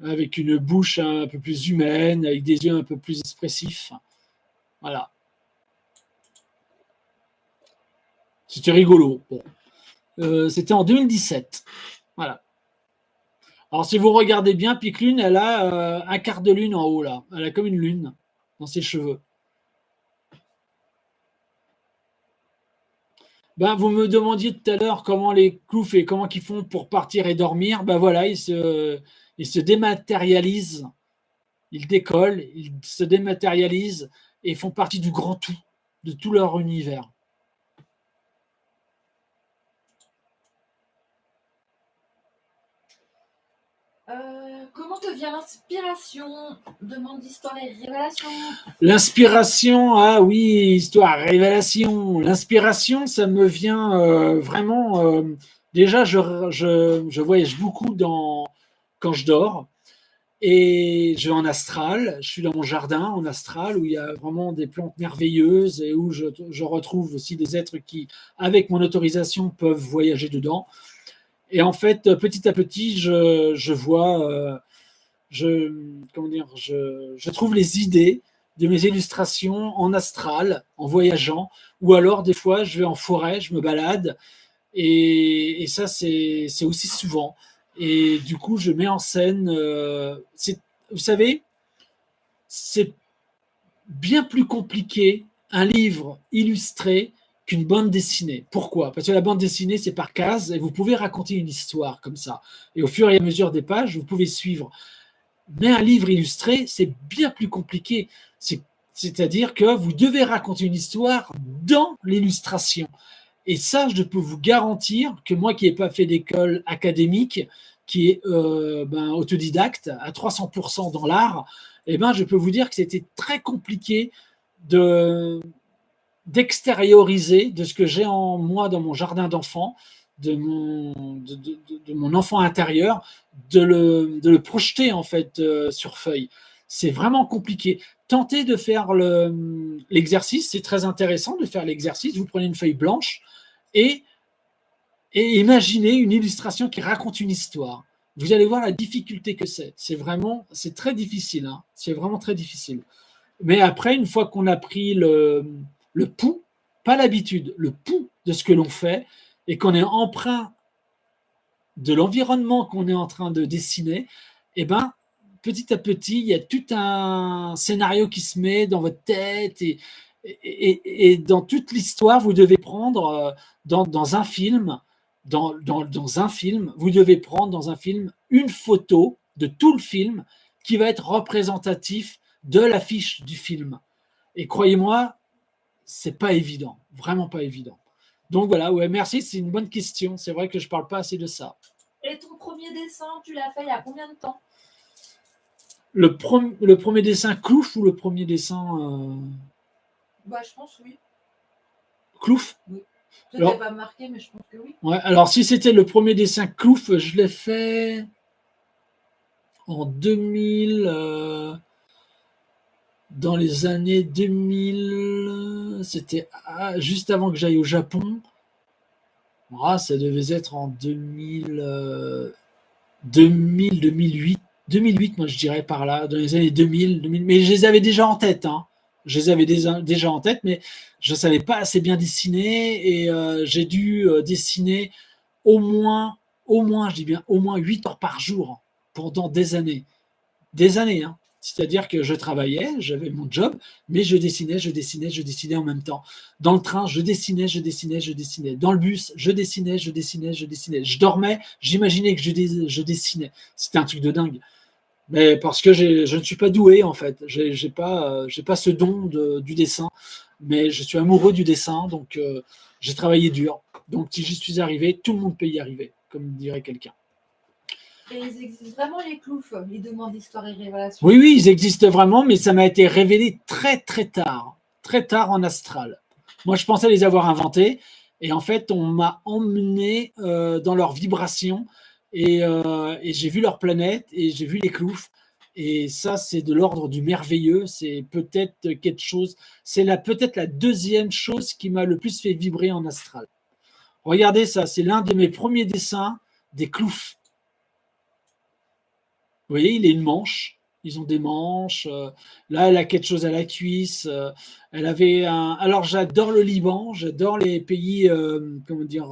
Avec une bouche un peu plus humaine, avec des yeux un peu plus expressifs. Voilà. C'était rigolo. Bon. C'était en 2017. Voilà. Alors, si vous regardez bien, Piclune, elle a un quart de lune en haut, là. Elle a comme une lune dans ses cheveux. Ben, vous me demandiez tout à l'heure comment les cloufs et comment ils font pour partir et dormir. Ben voilà, ils se dématérialisent, ils décollent, ils se dématérialisent et font partie du grand tout, de tout leur univers. Comment te vient l'inspiration de Monde d'Histoire et Révélation? L'inspiration, ah oui, histoire, révélation. L'inspiration, ça me vient vraiment. Déjà, je voyage beaucoup quand je dors et je vais en astral. Je suis dans mon jardin en astral où il y a vraiment des plantes merveilleuses et où je retrouve aussi des êtres qui, avec mon autorisation, peuvent voyager dedans. Et en fait, petit à petit, je vois, comment dire, je trouve les idées de mes illustrations en astral, en voyageant, ou alors des fois, je vais en forêt, je me balade, et ça, c'est aussi souvent. Et du coup, je mets en scène, vous savez, c'est bien plus compliqué un livre illustré qu'une bande dessinée. Pourquoi? Parce que la bande dessinée, c'est par case et vous pouvez raconter une histoire comme ça. Et au fur et à mesure des pages, vous pouvez suivre. Mais un livre illustré, c'est bien plus compliqué. C'est-à-dire que vous devez raconter une histoire dans l'illustration. Et ça, je peux vous garantir que moi qui n'ai pas fait d'école académique, qui est autodidacte à 300% dans l'art, eh ben, je peux vous dire que c'était très compliqué d'extérioriser de ce que j'ai en moi dans mon jardin d'enfant, de mon enfant intérieur, de le projeter en fait sur feuille. C'est vraiment compliqué. Tentez de faire l'exercice, c'est très intéressant de faire l'exercice. Vous prenez une feuille blanche et imaginez une illustration qui raconte une histoire. Vous allez voir la difficulté que c'est. C'est très difficile. Hein. C'est vraiment très difficile. Mais après, une fois qu'on a pris le pouls, pas l'habitude, le pouls de ce que l'on fait et qu'on est emprunt de l'environnement qu'on est en train de dessiner, eh ben, petit à petit, il y a tout un scénario qui se met dans votre tête et dans toute l'histoire, vous devez prendre dans un film, dans un film, vous devez prendre dans un film une photo de tout le film qui va être représentatif de l'affiche du film. Et croyez-moi, c'est pas évident, vraiment pas évident. Donc voilà, ouais, merci, c'est une bonne question. C'est vrai que je parle pas assez de ça. Et ton premier dessin, tu l'as fait il y a combien de temps? Le premier dessin Clouf ou le premier dessin Bah, je pense oui. Clouf? Oui. Je ne l'ai pas marqué, mais je pense que oui. Ouais, alors si c'était le premier dessin Clouf, je l'ai fait en 2000, dans les années 2000, c'était juste avant que j'aille au Japon. Ça devait être en 2008, 2008, moi je dirais par là, dans les années 2000, mais je les avais déjà en tête. Hein. Je les avais déjà en tête, mais je ne savais pas assez bien dessiner et j'ai dû dessiner au moins, je dis bien, au moins 8 heures par jour pendant des années. Des années, hein. C'est-à-dire que je travaillais, j'avais mon job, mais je dessinais en même temps. Dans le train, je dessinais. Dans le bus, je dessinais. Je dormais, j'imaginais que je dessinais. C'était un truc de dingue. Mais parce que je ne suis pas doué, en fait. J'ai pas ce don du dessin, mais je suis amoureux du dessin, donc j'ai travaillé dur. Donc si j'y suis arrivé, tout le monde peut y arriver, comme dirait quelqu'un. Et ils existent vraiment, les cloufs, les demandes d'histoire et révélation? Oui, ils existent vraiment, mais ça m'a été révélé très tard en astral. Moi, je pensais les avoir inventés, et en fait, on m'a emmené dans leur vibration, et j'ai vu leur planète, et j'ai vu les cloufs, Et ça, c'est de l'ordre du merveilleux. C'est peut-être quelque chose, c'est peut-être la deuxième chose qui m'a le plus fait vibrer en astral. Regardez ça, c'est l'un de mes premiers dessins des cloufs. Vous voyez, il a une manche. Ils ont des manches. Là, elle a quelque chose à la cuisse. Elle avait un. Alors, j'adore le Liban. J'adore les pays. Comment dire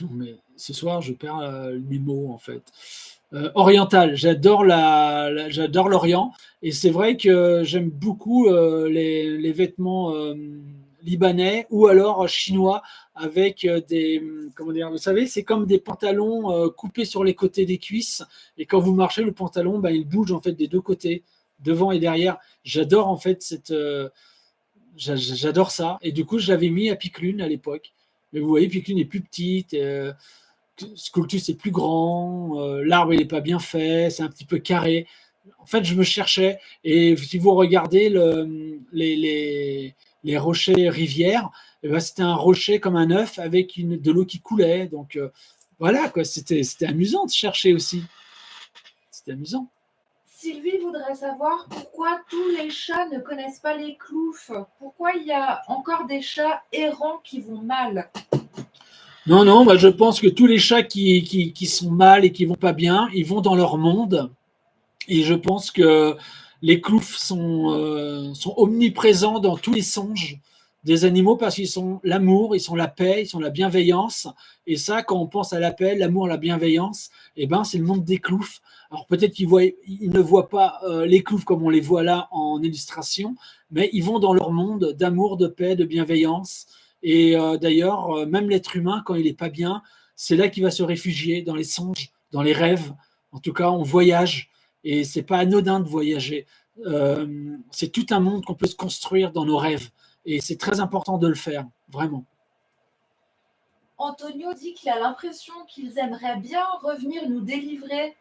mais ce soir, je perds les mots en fait. Oriental, j'adore j'adore l'Orient et c'est vrai que j'aime beaucoup les vêtements libanais ou alors chinois avec des comment dire, vous savez, c'est comme des pantalons coupés sur les côtés des cuisses et quand vous marchez, le pantalon, ben, il bouge en fait des deux côtés, devant et derrière. J'adore en fait j'adore ça et du coup, je l'avais mis à Piclune à l'époque. Mais vous voyez, Piclune est plus petite. Sculptus est plus grand, l'arbre il n'est pas bien fait, c'est un petit peu carré. En fait, je me cherchais. Et si vous regardez les rochers rivières, eh ben, c'était un rocher comme un œuf avec de l'eau qui coulait. Donc voilà, quoi, c'était amusant de chercher aussi. C'était amusant. Sylvie voudrait savoir pourquoi tous les chats ne connaissent pas les cloufs. Pourquoi il y a encore des chats errants qui vont mal? Non, non, moi je pense que tous les chats qui sont mal et qui vont pas bien, ils vont dans leur monde. Et je pense que les cloufs sont omniprésents dans tous les songes des animaux parce qu'ils sont l'amour, ils sont la paix, ils sont la bienveillance. Et ça, quand on pense à la paix, l'amour, la bienveillance, eh ben, c'est le monde des cloufs. Alors peut-être ils ne voient pas les cloufs comme on les voit là en illustration, mais ils vont dans leur monde d'amour, de paix, de bienveillance. Et d'ailleurs, même l'être humain, quand il n'est pas bien, c'est là qu'il va se réfugier, dans les songes, dans les rêves. En tout cas, on voyage. Et c'est pas anodin de voyager. C'est tout un monde qu'on peut se construire dans nos rêves. Et c'est très important de le faire, vraiment. Antonio dit qu'il a l'impression qu'ils aimeraient bien revenir nous délivrer.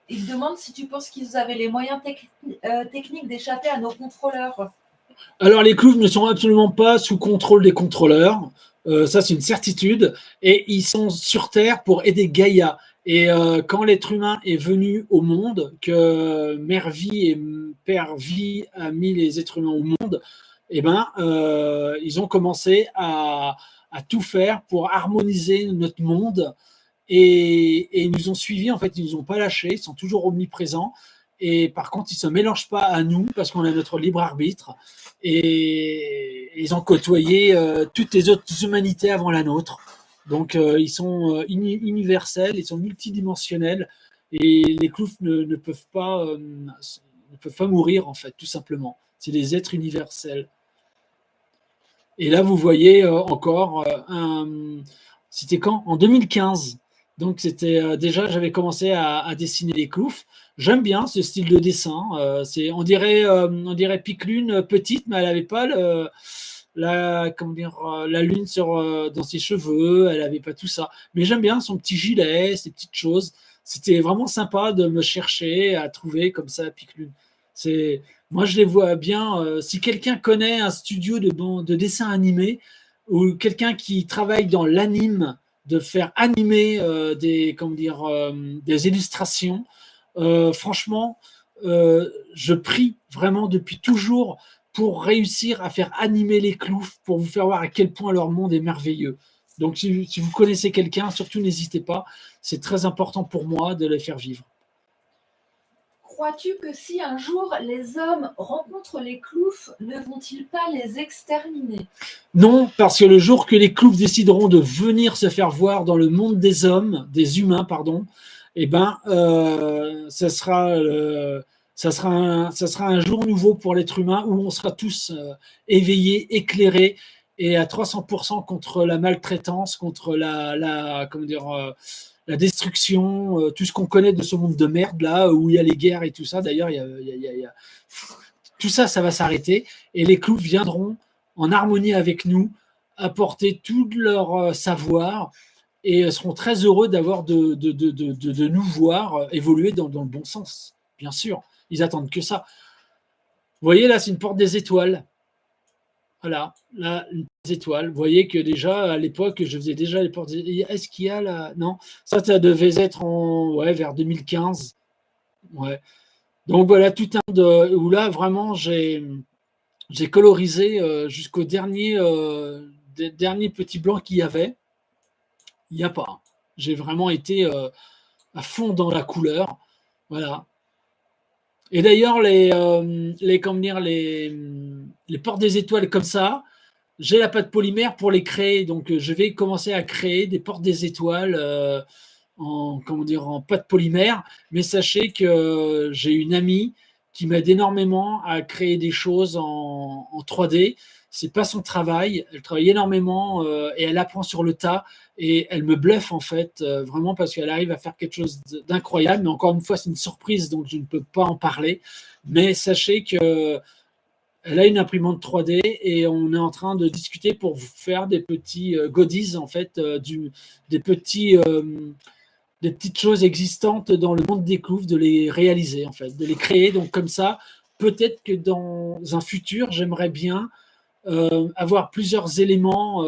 Il demande si tu penses qu'ils avaient les moyens techniques d'échapper à nos contrôleurs. Alors, les cloufs ne sont absolument pas sous contrôle des contrôleurs. Ça, c'est une certitude. Et ils sont sur Terre pour aider Gaïa. Et quand l'être humain est venu au monde, que Mère Vie et Père Vie a mis les êtres humains au monde, eh ben, ils ont commencé à tout faire pour harmoniser notre monde. Et ils nous ont suivis, en fait, ils ne nous ont pas lâchés, ils sont toujours omniprésents. Et par contre, ils ne se mélangent pas à nous parce qu'on a notre libre arbitre. Et ils ont côtoyé toutes les autres humanités avant la nôtre. Donc, ils sont universels, ils sont multidimensionnels. Et les cloufs ne peuvent pas mourir, en fait, tout simplement. C'est des êtres universels. Et là, vous voyez encore c'était quand? En 2015. Donc, c'était déjà, j'avais commencé à dessiner les cloufs. J'aime bien ce style de dessin. On dirait Piclune petite, mais elle n'avait pas comment dire, la lune dans ses cheveux. Elle n'avait pas tout ça. Mais j'aime bien son petit gilet, ces petites choses. C'était vraiment sympa de me chercher à trouver comme ça Piclune. Moi, je les vois bien. Si quelqu'un connaît un studio de dessin animé ou quelqu'un qui travaille dans l'anime, de faire animer des illustrations, franchement, je prie vraiment depuis toujours pour réussir à faire animer les cloufs, pour vous faire voir à quel point leur monde est merveilleux. Donc, si vous connaissez quelqu'un, surtout n'hésitez pas. C'est très important pour moi de les faire vivre. Crois-tu que si un jour les hommes rencontrent les cloufs, ne vont-ils pas les exterminer? Non, parce que le jour que les cloufs décideront de venir se faire voir dans le monde des humains, pardon, eh ben, ça sera un jour nouveau pour l'être humain où on sera tous éveillés, éclairés et à 300% contre la maltraitance, contre la destruction, tout ce qu'on connaît de ce monde de merde là où il y a les guerres et tout ça. D'ailleurs, tout ça, ça va s'arrêter et les cloufs viendront en harmonie avec nous, apporter tout leur savoir et seront très heureux de nous voir évoluer dans le bon sens. Bien sûr, ils attendent que ça. Vous voyez là, c'est une porte des étoiles. Voilà, là, une petite étoile. Vous voyez que déjà, à l'époque, je faisais déjà les portes. Est-ce qu'il y a là? Non, ça devait être vers 2015. Ouais. Donc voilà, tout un où là, vraiment, j'ai colorisé jusqu'au dernier petit blanc qu'il y avait. Il n'y a pas. J'ai vraiment été à fond dans la couleur. Voilà. Et d'ailleurs, comment dire, les portes des étoiles comme ça, j'ai la pâte polymère pour les créer. Donc, je vais commencer à créer des portes des étoiles en pâte polymère. Mais sachez que j'ai une amie qui m'aide énormément à créer des choses en 3D. C'est pas son travail. Elle travaille énormément et elle apprend sur le tas. Et elle me bluffe en fait, vraiment parce qu'elle arrive à faire quelque chose d'incroyable. Mais encore une fois, c'est une surprise, donc je ne peux pas en parler. Mais sachez que elle a une imprimante 3D et on est en train de discuter pour vous faire des petits goodies, en fait, des petites choses existantes dans le monde des cloufs, de les réaliser, en fait, de les créer. Donc, comme ça, peut-être que dans un futur, j'aimerais bien avoir plusieurs éléments,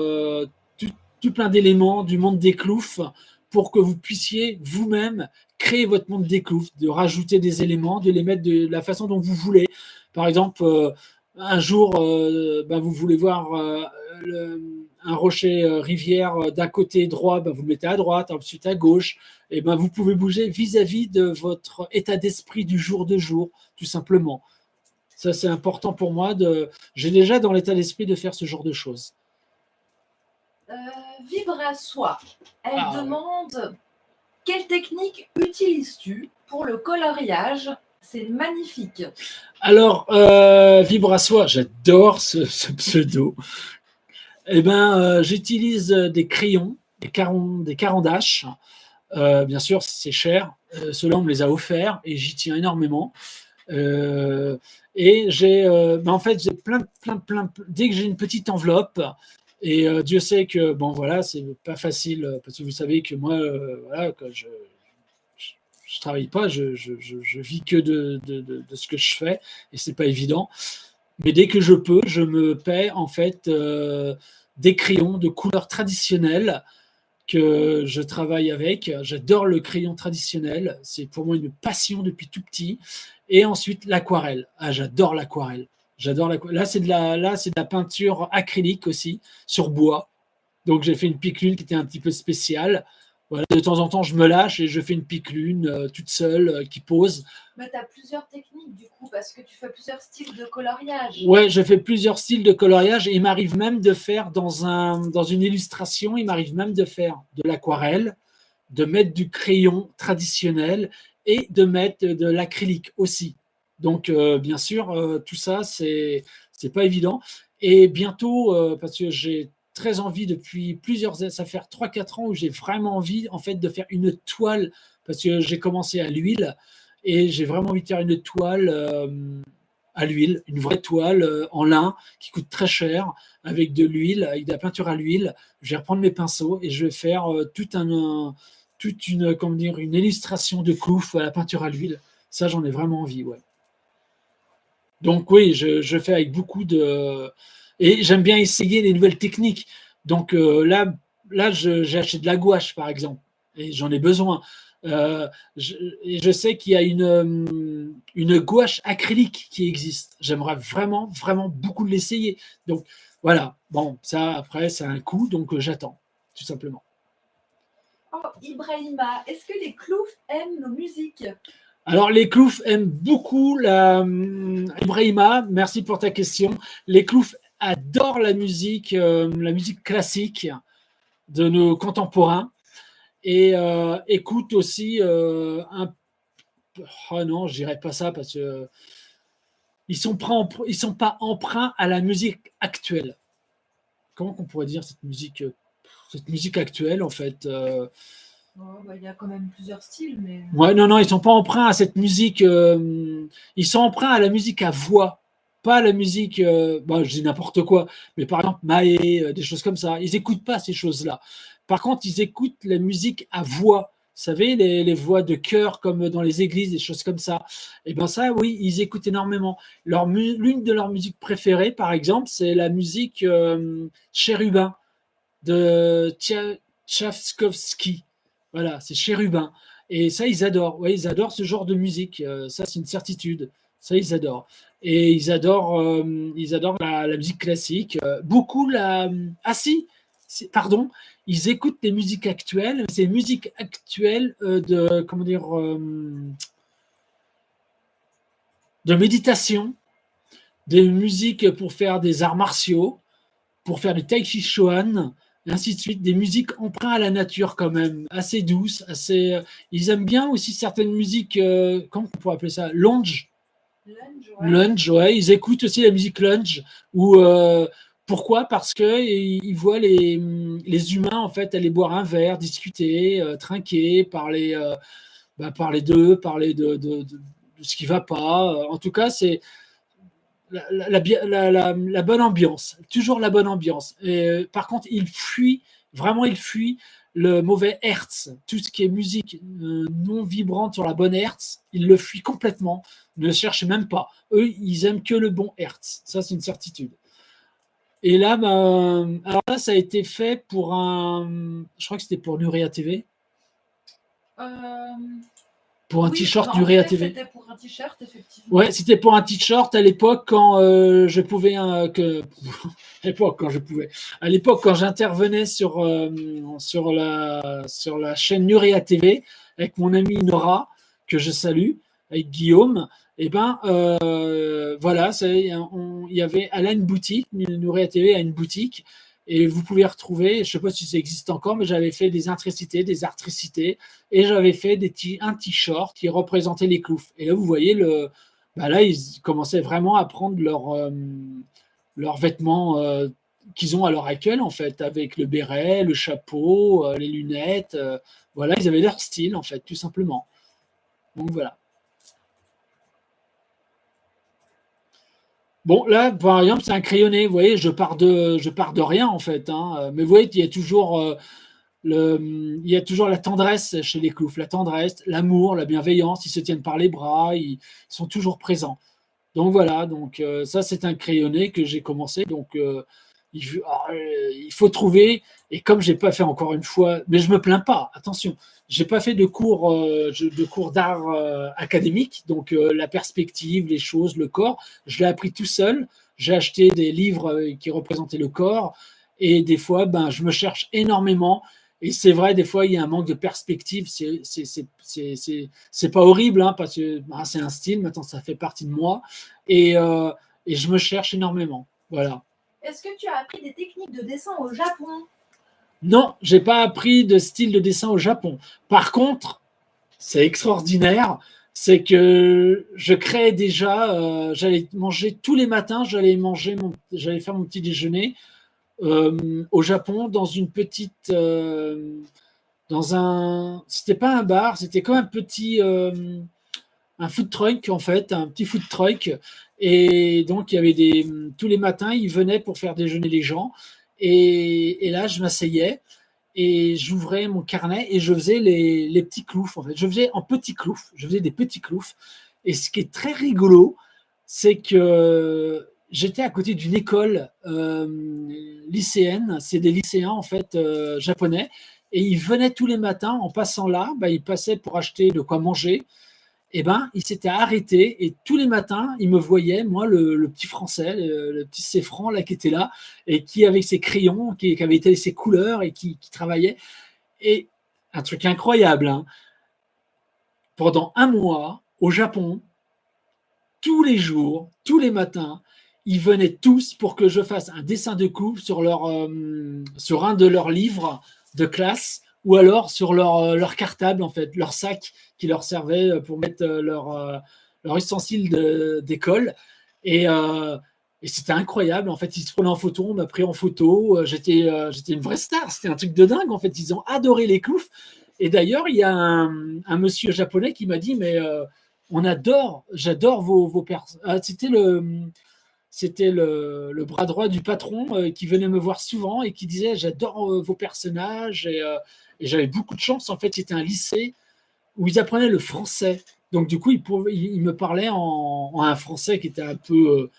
tout plein d'éléments du monde des cloufs pour que vous puissiez vous-même créer votre monde des cloufs, de rajouter des éléments, de les mettre de la façon dont vous voulez. Par exemple, un jour, vous voulez voir un rocher rivière d'un côté droit, vous le mettez à droite, ensuite à gauche, et vous pouvez bouger vis-à-vis de votre état d'esprit du jour de jour, tout simplement. Ça, c'est important pour moi. J'ai déjà dans l'état d'esprit de faire ce genre de choses. Vibra Soi, elle demande quelle technique utilises-tu pour le coloriage? C'est magnifique. Alors, Vibra Soi, j'adore ce pseudo. Eh ben, j'utilise des crayons, des carandaches. Bien sûr, c'est cher. Ceux-là, on me les a offerts et j'y tiens énormément. Et en fait, j'ai plein. Dès que j'ai une petite enveloppe, et Dieu sait que, bon, voilà, c'est pas facile, parce que vous savez que moi, voilà, quand je travaille pas, je vis que de ce que je fais, et c'est pas évident. Mais dès que je peux, je me paie, en fait, des crayons de couleur traditionnelle que je travaille avec. J'adore le crayon traditionnel. C'est pour moi une passion depuis tout petit. Et ensuite, l'aquarelle. Ah, j'adore l'aquarelle. J'adore l'aquarelle. Là, c'est de la peinture acrylique aussi, sur bois. Donc, j'ai fait une pique-lune qui était un petit peu spéciale. Voilà, de temps en temps, je me lâche et je fais une pique-lune toute seule qui pose. Mais tu as plusieurs techniques du coup, parce que tu fais plusieurs styles de coloriage. Ouais, je fais plusieurs styles de coloriage et il m'arrive même de faire dans une illustration, il m'arrive même de faire de l'aquarelle, de mettre du crayon traditionnel et de mettre de l'acrylique aussi. Donc, bien sûr, tout ça, c'est pas évident. Et bientôt, parce que j'ai très envie depuis plusieurs années, ça fait 3-4 ans où j'ai vraiment envie en fait de faire une toile, parce que j'ai commencé à l'huile et j'ai vraiment envie de faire une toile à l'huile, une vraie toile en lin qui coûte très cher, avec de l'huile, avec de la peinture à l'huile. Je vais reprendre mes pinceaux et je vais faire une illustration de clouf à la peinture à l'huile. Ça, j'en ai vraiment envie, ouais. Donc oui, je fais avec beaucoup de... Et j'aime bien essayer les nouvelles techniques. Donc là j'ai acheté de la gouache, par exemple, et j'en ai besoin. Et je sais qu'il y a une gouache acrylique qui existe. J'aimerais vraiment, vraiment beaucoup l'essayer. Donc voilà, bon, ça après, c'est un coût, donc j'attends, tout simplement. Oh, Ibrahima, est-ce que les cloufs aiment nos musiques? Alors, les cloufs aiment beaucoup Ibrahima, merci pour ta question. Les cloufs adorent la musique classique de nos contemporains et écoutent aussi oh non, je dirais pas ça parce que ils sont pas emprunts à la musique actuelle. Comment qu'on pourrait dire cette musique actuelle en fait Il y a quand même plusieurs styles, mais... Ouais, non, ils sont pas emprunts à cette musique. Ils sont emprunts à la musique à voix, pas à la musique. Je dis n'importe quoi, mais par exemple Maé, des choses comme ça. Ils n'écoutent pas ces choses-là. Par contre, ils écoutent la musique à voix, savez, les voix de chœur comme dans les églises, des choses comme ça. Et bien ça, oui, ils écoutent énormément. L'une de leurs musiques préférées, par exemple, c'est la musique Chérubin de Tchaïkovski. Voilà, c'est Chérubin. Et ça, ils adorent. Ouais, ils adorent ce genre de musique. Ça, c'est une certitude. Ça, ils adorent. Et ils adorent la musique classique. Beaucoup la. Ah si, pardon, ils écoutent des musiques actuelles. C'est musique actuelle de comment dire de méditation, des musiques pour faire des arts martiaux, pour faire du tai chi chuan, et ainsi de suite, des musiques empruntes à la nature quand même, assez douces, assez. Ils aiment bien aussi certaines musiques, comment on pourrait appeler ça, lounge. Lunge, ouais. Ils écoutent aussi la musique lunge. Pourquoi? Parce que ils voient les humains en fait aller boire un verre, discuter, trinquer, parler d'eux, parler de ce qui va pas. En tout cas, c'est la bonne ambiance, toujours la bonne ambiance. Et, par contre, vraiment, il fuit le mauvais hertz. Tout ce qui est musique non vibrante sur la bonne hertz, il le fuit complètement, ne cherche même pas. Eux, ils aiment que le bon hertz. Ça, c'est une certitude. Et là, alors là, ça a été fait pour je crois que c'était pour Nurea TV. Pour un t-shirt du Réa TV. C'était pour un t-shirt, effectivement. Ouais, c'était pour un t-shirt à l'époque quand je pouvais. À l'époque, quand je pouvais. À l'époque, quand j'intervenais sur la chaîne Nurea TV avec mon ami Nora, que je salue, avec Guillaume, et ben voilà, il y avait à une boutique, Nurea TV a une boutique. Et vous pouvez retrouver, je ne sais pas si ça existe encore, mais j'avais fait des intricités, des artricités, et j'avais fait un t-shirt qui représentait les cloufs. Et là, vous voyez, là, ils commençaient vraiment à prendre leurs vêtements qu'ils ont à l'heure actuelle, en fait, avec le béret, le chapeau, les lunettes. Voilà, ils avaient leur style, en fait, tout simplement. Donc voilà. Bon, là, par exemple, c'est un crayonné. Vous voyez, je pars de rien, en fait. Hein. Mais vous voyez, il y a toujours la tendresse chez les cloufs, la tendresse, l'amour, la bienveillance. Ils se tiennent par les bras, ils sont toujours présents. Donc voilà, ça, c'est un crayonné que j'ai commencé. Donc, il faut trouver. Et comme je n'ai pas fait encore une fois, mais je ne me plains pas, attention, je n'ai pas fait de cours d'art académique, donc la perspective, les choses, le corps, je l'ai appris tout seul. J'ai acheté des livres qui représentaient le corps et des fois, je me cherche énormément. Et c'est vrai, des fois, il y a un manque de perspective. C'est pas horrible, hein, parce que c'est un style, maintenant ça fait partie de moi. Et je me cherche énormément. Voilà. Est-ce que tu as appris des techniques de dessin au Japon? Non, j'ai pas appris de style de dessin au Japon. Par contre, c'est extraordinaire, c'est que je créais déjà, j'allais manger tous les matins, j'allais faire mon petit déjeuner au Japon dans une petite, c'était pas un bar, c'était comme un food truck en fait, un petit food truck. Et donc il y avait tous les matins, ils venaient pour faire déjeuner les gens. Et là, je m'asseyais et j'ouvrais mon carnet et je faisais les petits cloufs. En fait, je faisais en petits cloufs. Je faisais des petits cloufs. Et ce qui est très rigolo, c'est que j'étais à côté d'une école lycéenne. C'est des lycéens en fait japonais. Et ils venaient tous les matins en passant là. Ils passaient pour acheter de quoi manger. Et ils s'étaient arrêtés et tous les matins, ils me voyaient, moi, le petit français, le petit Céfran là qui était là et qui avec ses crayons, qui avait été ses couleurs et qui travaillait. Et un truc incroyable, hein, pendant un mois au Japon, tous les jours, tous les matins, ils venaient tous pour que je fasse un dessin de coupe sur un de leurs livres de classe ou alors sur leur cartable, en fait, leur sac qui leur servait pour mettre leur ustensile d'école. Et c'était incroyable. En fait, ils se prenaient en photo, on m'a pris en photo. J'étais une vraie star. C'était un truc de dingue. En fait, ils ont adoré les cloufs. Et d'ailleurs, il y a un monsieur japonais qui m'a dit, mais j'adore vos personnes. c'était le bras droit du patron qui venait me voir souvent et qui disait j'adore vos personnages et j'avais beaucoup de chance. En fait, c'était un lycée où ils apprenaient le français. Donc du coup, il me parlait en un français qui était un peu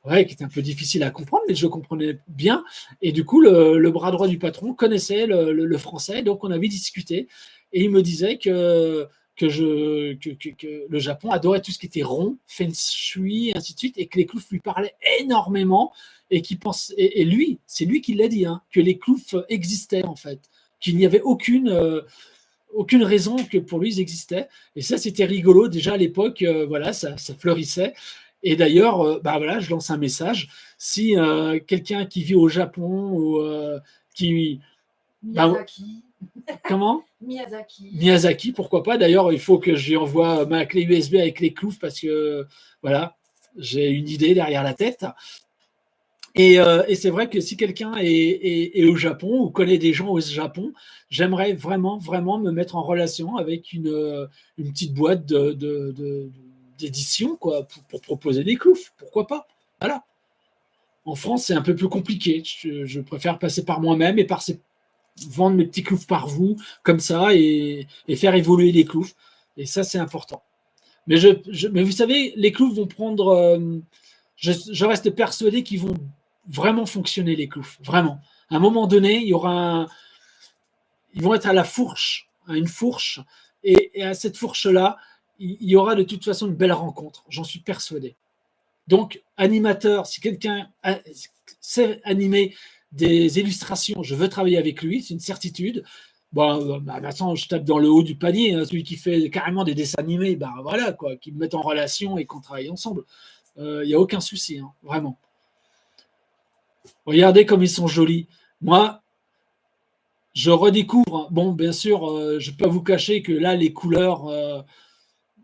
ouais, qui était un peu difficile à comprendre, mais je comprenais bien. Et du coup, le bras droit du patron connaissait le français, donc on avait discuté. Et il me disait que le Japon adorait tout ce qui était rond, feng shui, ainsi de suite, et que les cloufs lui parlaient énormément. Et, et lui, c'est lui qui l'a dit, hein, que les cloufs existaient en fait, qu'il n'y avait aucune raison que pour lui ils existaient. Et ça, c'était rigolo. Déjà à l'époque, voilà, ça fleurissait. Et d'ailleurs, bah voilà, je lance un message. Si quelqu'un qui vit au Japon ou qui. Bah, Miyazaki. comment Miyazaki. Miyazaki, pourquoi pas. D'ailleurs, il faut que je lui envoie ma clé USB avec les cloufs parce que j'ai une idée derrière la tête. Et c'est vrai que si quelqu'un est au Japon ou connaît des gens au Japon, j'aimerais vraiment, vraiment me mettre en relation avec une petite boîte d'édition quoi, pour proposer des cloufs. Pourquoi pas? Voilà. En France, c'est un peu plus compliqué. Je préfère passer par moi-même et vendre mes petits cloufs par vous, comme ça, et faire évoluer les cloufs. Et ça, c'est important. Mais vous savez, les cloufs vont prendre. Je reste persuadé qu'ils vont vraiment fonctionner, les cloufs. Vraiment. À un moment donné, ils vont être à la fourche, à une fourche. Et à cette fourche-là, il y aura de toute façon une belle rencontre. J'en suis persuadé. Donc, animateur, si quelqu'un sait animer des illustrations, je veux travailler avec lui, c'est une certitude. Bon, maintenant, je tape dans le haut du panier, hein, celui qui fait carrément des dessins animés, bah voilà, quoi, qui me mettent en relation et qu'on travaille ensemble. Il n'y a aucun souci, hein, vraiment. Regardez comme ils sont jolis. Moi, je redécouvre. Bon, bien sûr, je ne peux pas vous cacher que là, les couleurs,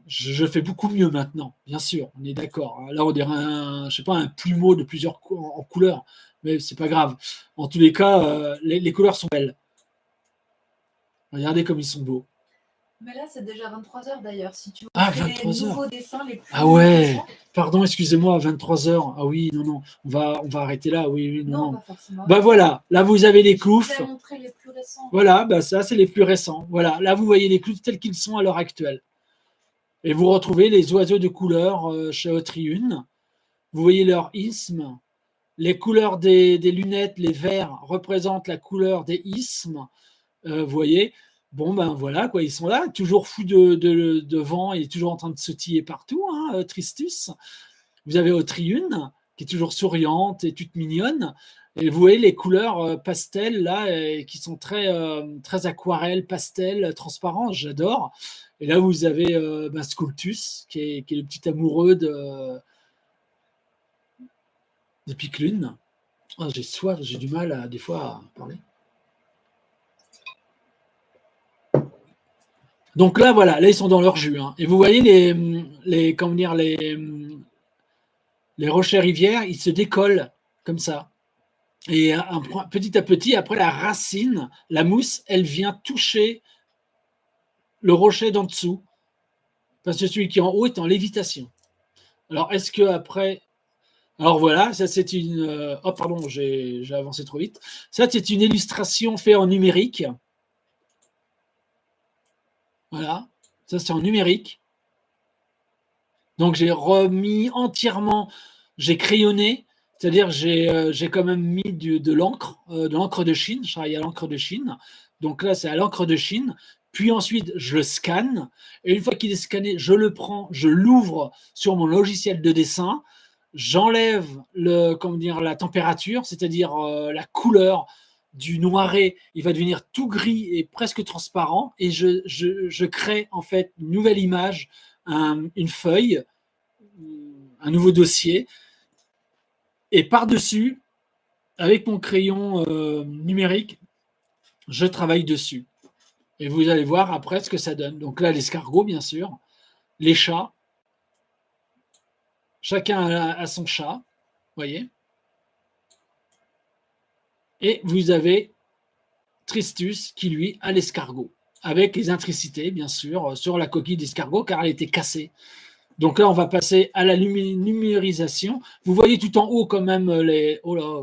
je fais beaucoup mieux maintenant, bien sûr, on est d'accord. Là, on dirait je sais pas, un plumeau de plusieurs en couleurs, mais c'est pas grave. En tous les cas, les couleurs sont belles. Regardez comme ils sont beaux. Mais là, c'est déjà 23h d'ailleurs. Si tu veux Ah, créer les 23 heures. nouveaux dessins les plus Ah ouais, récents. pardon, excusez-moi, 23 heures. Ah oui, non, on va arrêter là. Oui, oui, non. pas forcément. Bah voilà, là vous avez les Je cloufs. vous ai montré les plus récents. Voilà, bah ça c'est les plus récents. Voilà, là vous voyez les cloufs tels qu'ils sont à l'heure actuelle. Et vous retrouvez les oiseaux de couleur chez Autriune. Vous voyez leur isthme. Les couleurs des lunettes, les verts représentent la couleur des isthmes. Vous voyez, bon ben voilà quoi, ils sont là, toujours fous de vent et toujours en train de sautiller partout, hein, Tristus. Vous avez Autriune qui est toujours souriante et toute mignonne. Et vous voyez les couleurs pastel là, qui sont très aquarelles, pastel, transparents, j'adore. Et là vous avez Sculptus qui est le petit amoureux de Piclune. Oh, j'ai soif, j'ai du mal des fois à parler. Donc là, voilà, là ils sont dans leur jus, hein. Et vous voyez comment dire, les rochers rivières, ils se décollent comme ça. Et petit à petit, après la racine, la mousse, elle vient toucher le rocher d'en dessous, parce que celui qui est en haut est en lévitation. Alors, est-ce que après, alors voilà, ça c'est une. Oh pardon, j'ai avancé trop vite. Ça c'est une illustration faite en numérique. Voilà, ça c'est en numérique. Donc j'ai remis entièrement, j'ai crayonné, c'est-à-dire j'ai quand même mis de l'encre de Chine. Je travaille à l'encre de Chine. Donc là c'est à l'encre de Chine. Puis ensuite je le scanne. Et une fois qu'il est scanné, je le prends, je l'ouvre sur mon logiciel de dessin. J'enlève la température, c'est-à-dire la couleur du noiret, il va devenir tout gris et presque transparent, et je crée en fait une nouvelle image, une feuille, un nouveau dossier, et par-dessus, avec mon crayon numérique, je travaille dessus. Et vous allez voir après ce que ça donne. Donc là, l'escargot, bien sûr, les chats, chacun a son chat, vous voyez. Et vous avez Tristus qui, lui, a l'escargot, avec les intricités, bien sûr, sur la coquille d'escargot, car elle était cassée. Donc là, on va passer à la numérisation. Vous voyez tout en haut quand même les... Oh là,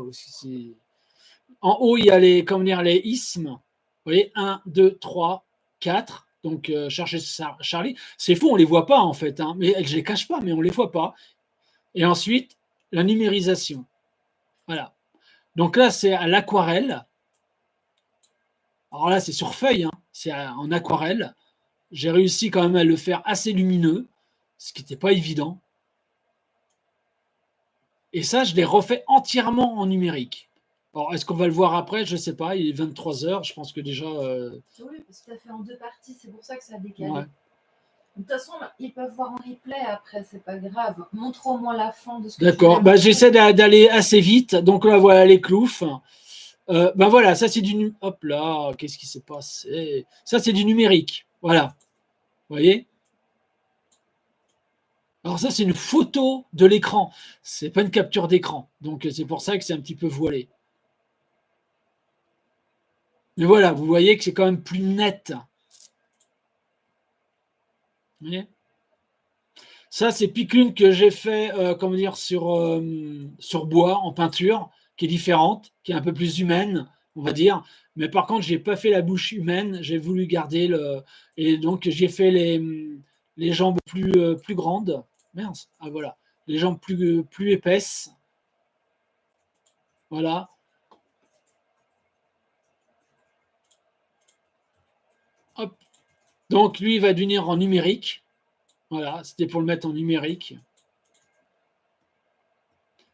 en haut, il y a les, comment dire, les ismes. Vous voyez, 1, 2, 3, 4. Donc, cherchez Charlie. C'est faux, on ne les voit pas en fait. Hein, mais je ne les cache pas, mais on ne les voit pas. Et ensuite, la numérisation. Voilà. Donc là, c'est à l'aquarelle. Alors là, c'est sur feuille, hein. C'est en aquarelle. J'ai réussi quand même à le faire assez lumineux, ce qui n'était pas évident. Et ça, je l'ai refait entièrement en numérique. Alors, est-ce qu'on va le voir après? Je ne sais pas. Il est 23 heures. Je pense que déjà. Oui, parce que tu as fait en 2 parties. C'est pour ça que ça a décalé. Ouais. De toute façon, ils peuvent voir en replay après. C'est pas grave. Montre au moins la fin de ce que D'accord. Bah, j'essaie d'aller assez vite. Donc là, voilà les cloufs. Ben voilà, ça c'est du. Hop là, qu'est-ce qui s'est passé? Ça c'est du numérique. Voilà. Vous voyez? Alors ça, c'est une photo de l'écran. C'est pas une capture d'écran. Donc c'est pour ça que c'est un petit peu voilé. Mais voilà, vous voyez que c'est quand même plus net. Vous voyez? Ça, c'est Piclune que j'ai fait, comment dire, sur bois, en peinture, qui est différente, qui est un peu plus humaine, on va dire. Mais par contre, je n'ai pas fait la bouche humaine. J'ai voulu garder le. Et donc, j'ai fait les jambes plus grandes. Mince. Ah, voilà. Les jambes plus épaisses. Voilà. Hop. Donc, lui, il va devenir en numérique. Voilà. C'était pour le mettre en numérique.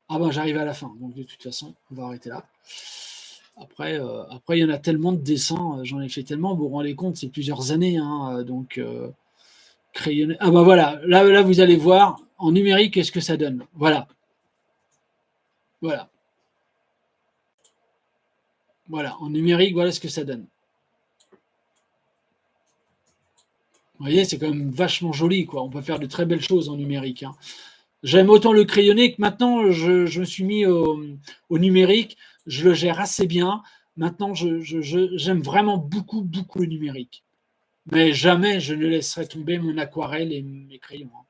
Ah ben, j'arrive à la fin. Donc, de toute façon, on va arrêter là. Après, il y en a tellement de dessins, j'en ai fait tellement, vous vous rendez compte, c'est plusieurs années. Hein, donc, crayonné. Ah ben voilà, là, vous allez voir en numérique qu'est-ce que ça donne. Voilà. Voilà. Voilà. En numérique, voilà ce que ça donne. Vous voyez, c'est quand même vachement joli, quoi. On peut faire de très belles choses en numérique. Hein. J'aime autant le crayonné que maintenant, je me suis mis au numérique. Je le gère assez bien. Maintenant, j'aime vraiment beaucoup, beaucoup le numérique. Mais jamais je ne laisserai tomber mon aquarelle et mes crayons. Hein.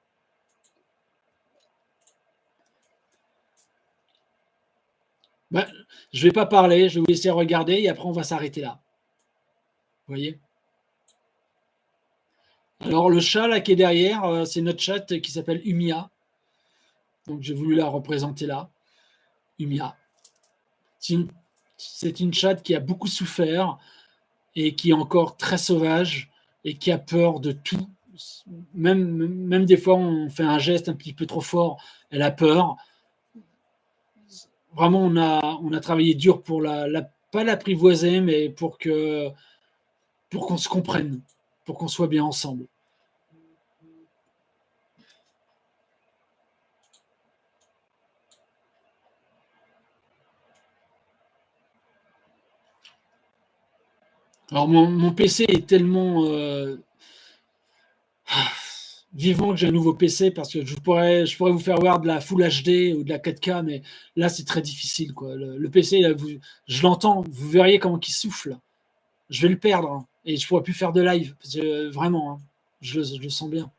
Ben, je ne vais pas parler, je vais vous laisser regarder et après on va s'arrêter là. Vous voyez? Alors le chat là qui est derrière, c'est notre chatte qui s'appelle Umia. Donc j'ai voulu la représenter là. Umia. C'est une chatte qui a beaucoup souffert et qui est encore très sauvage et qui a peur de tout. Même des fois on fait un geste un petit peu trop fort, elle a peur. Vraiment, on a travaillé dur pour pas l'apprivoiser, mais pour qu'on se comprenne, pour qu'on soit bien ensemble. Alors, mon PC est tellement vivant que j'ai un nouveau PC parce que je pourrais vous faire voir de la Full HD ou de la 4K, mais là, c'est très difficile. Quoi. Le PC, là, je l'entends, vous verriez comment il souffle. Je vais le perdre hein, et je ne pourrai plus faire de live. Parce que, vraiment, hein, je le sens bien.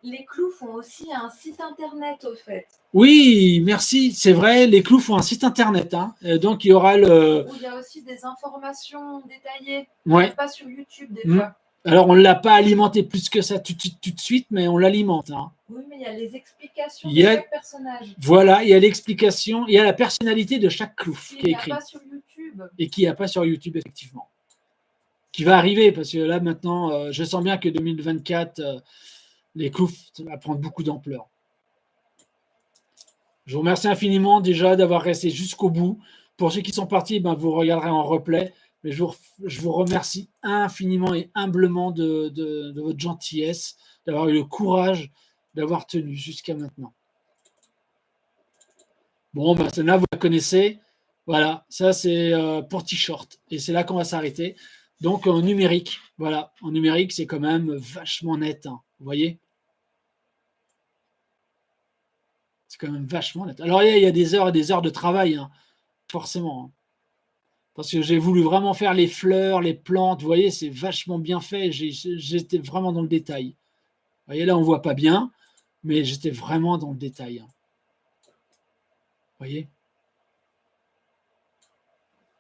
Les clous font aussi un site internet, au fait. Oui, merci. C'est vrai, les clous font un site internet. Hein. Donc, il y aura le. Où il y a aussi des informations détaillées. Ouais. Pas sur YouTube, des fois. Alors, on ne l'a pas alimenté plus que ça tout de suite, mais on l'alimente. Hein. Oui, mais il y a les explications de chaque personnage. Voilà, il y a l'explication, il y a la personnalité de chaque clouf qui est écrit. Il n'y a pas sur YouTube. Et qui n'y a pas sur YouTube, effectivement. Qui va arriver, parce que là, maintenant, je sens bien que 2024, les cloufs vont prendre beaucoup d'ampleur. Je vous remercie infiniment déjà d'avoir resté jusqu'au bout. Pour ceux qui sont partis, ben, vous regarderez en replay. Mais je vous remercie infiniment et humblement de votre gentillesse, d'avoir eu le courage d'avoir tenu jusqu'à maintenant. Bon, ben, celle-là, vous la connaissez. Voilà, ça c'est pour T-shirt. Et c'est là qu'on va s'arrêter. Donc en numérique, voilà, en numérique, c'est quand même vachement net. Hein, vous voyez? C'est quand même vachement net. Alors il y a des heures et des heures de travail, hein, forcément. Hein. Parce que j'ai voulu vraiment faire les fleurs, les plantes, vous voyez, c'est vachement bien fait. J'étais vraiment dans le détail. voyez, là, on ne voit pas bien, mais j'étais vraiment dans le détail. Vous voyez?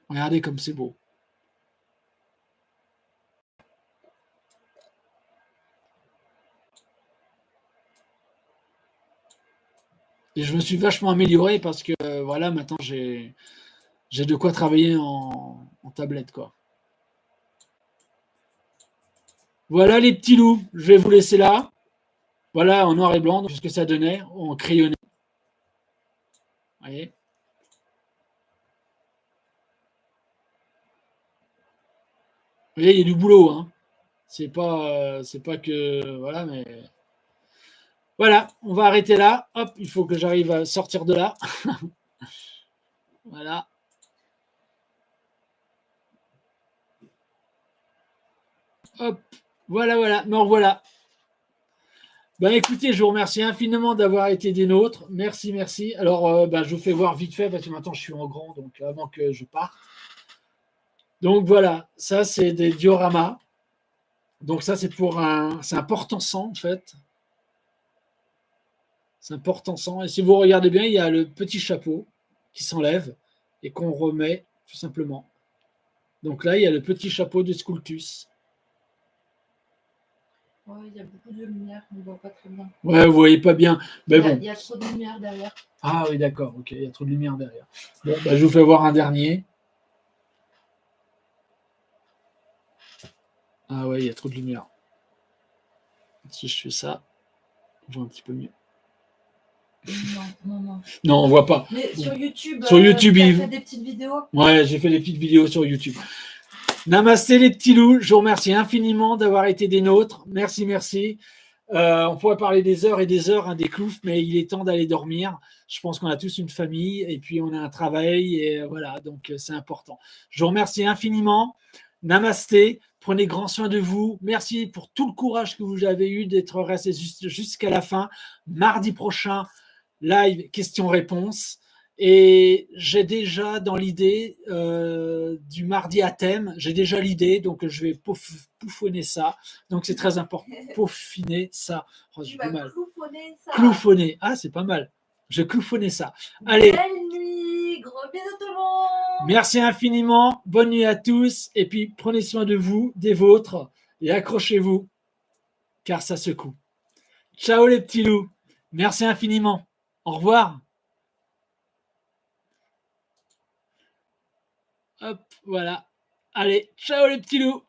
Regardez comme c'est beau. Et je me suis vachement amélioré parce que voilà, maintenant j'ai de quoi travailler en tablette, quoi. Voilà les petits loups, je vais vous laisser là. Voilà, en noir et blanc, donc ce que ça donnait, en crayonné. Vous voyez? Vous voyez, il y a du boulot, hein. C'est pas que voilà, mais voilà, on va arrêter là. Hop, il faut que j'arrive à sortir de là. Voilà. Hop, voilà, me revoilà. Ben écoutez, je vous remercie infiniment d'avoir été des nôtres. Merci, merci. Alors, je vous fais voir vite fait parce que maintenant je suis en grand, donc avant que je parte. Donc voilà, ça c'est des dioramas. Donc ça c'est c'est un porte-encens en fait. C'est un porte-encens. Et si vous regardez bien, il y a le petit chapeau qui s'enlève et qu'on remet tout simplement. Donc là, il y a le petit chapeau de Sculptus. Ouais, il y a beaucoup de lumière, on ne voit pas très bien. Ouais, vous voyez pas bien. Mais bon. Il y a trop de lumière derrière. Ah oui, d'accord, ok, il y a trop de lumière derrière. Bon, je vous fais voir un dernier. Ah ouais, il y a trop de lumière. Si je fais ça, on voit un petit peu mieux. Non. Non, on voit pas. Mais sur YouTube, tu as fait des petites vidéos? Ouais, j'ai fait des petites vidéos sur YouTube. Namasté les petits loups, je vous remercie infiniment d'avoir été des nôtres. Merci, merci. On pourrait parler des heures et des heures des cloufs, mais il est temps d'aller dormir. Je pense qu'on a tous une famille et puis on a un travail et voilà, donc c'est important. Je vous remercie infiniment. Namasté, prenez grand soin de vous. Merci pour tout le courage que vous avez eu d'être resté jusqu'à la fin. Mardi prochain, live questions-réponses. Et j'ai déjà dans l'idée du mardi à thème, j'ai déjà l'idée, donc je vais pouffonner ça. Donc c'est très important, peaufiner ça. Oh, j'ai du mal. Cloufonner ça. Cloufonner, ah c'est pas mal. Je cloufonner ça. Allez. Belle nuit, gros bisous tout le monde. Merci infiniment, bonne nuit à tous, et puis prenez soin de vous, des vôtres, et accrochez-vous, car ça secoue. Ciao les petits loups, merci infiniment, au revoir. Hop, voilà. Allez, ciao les petits loups.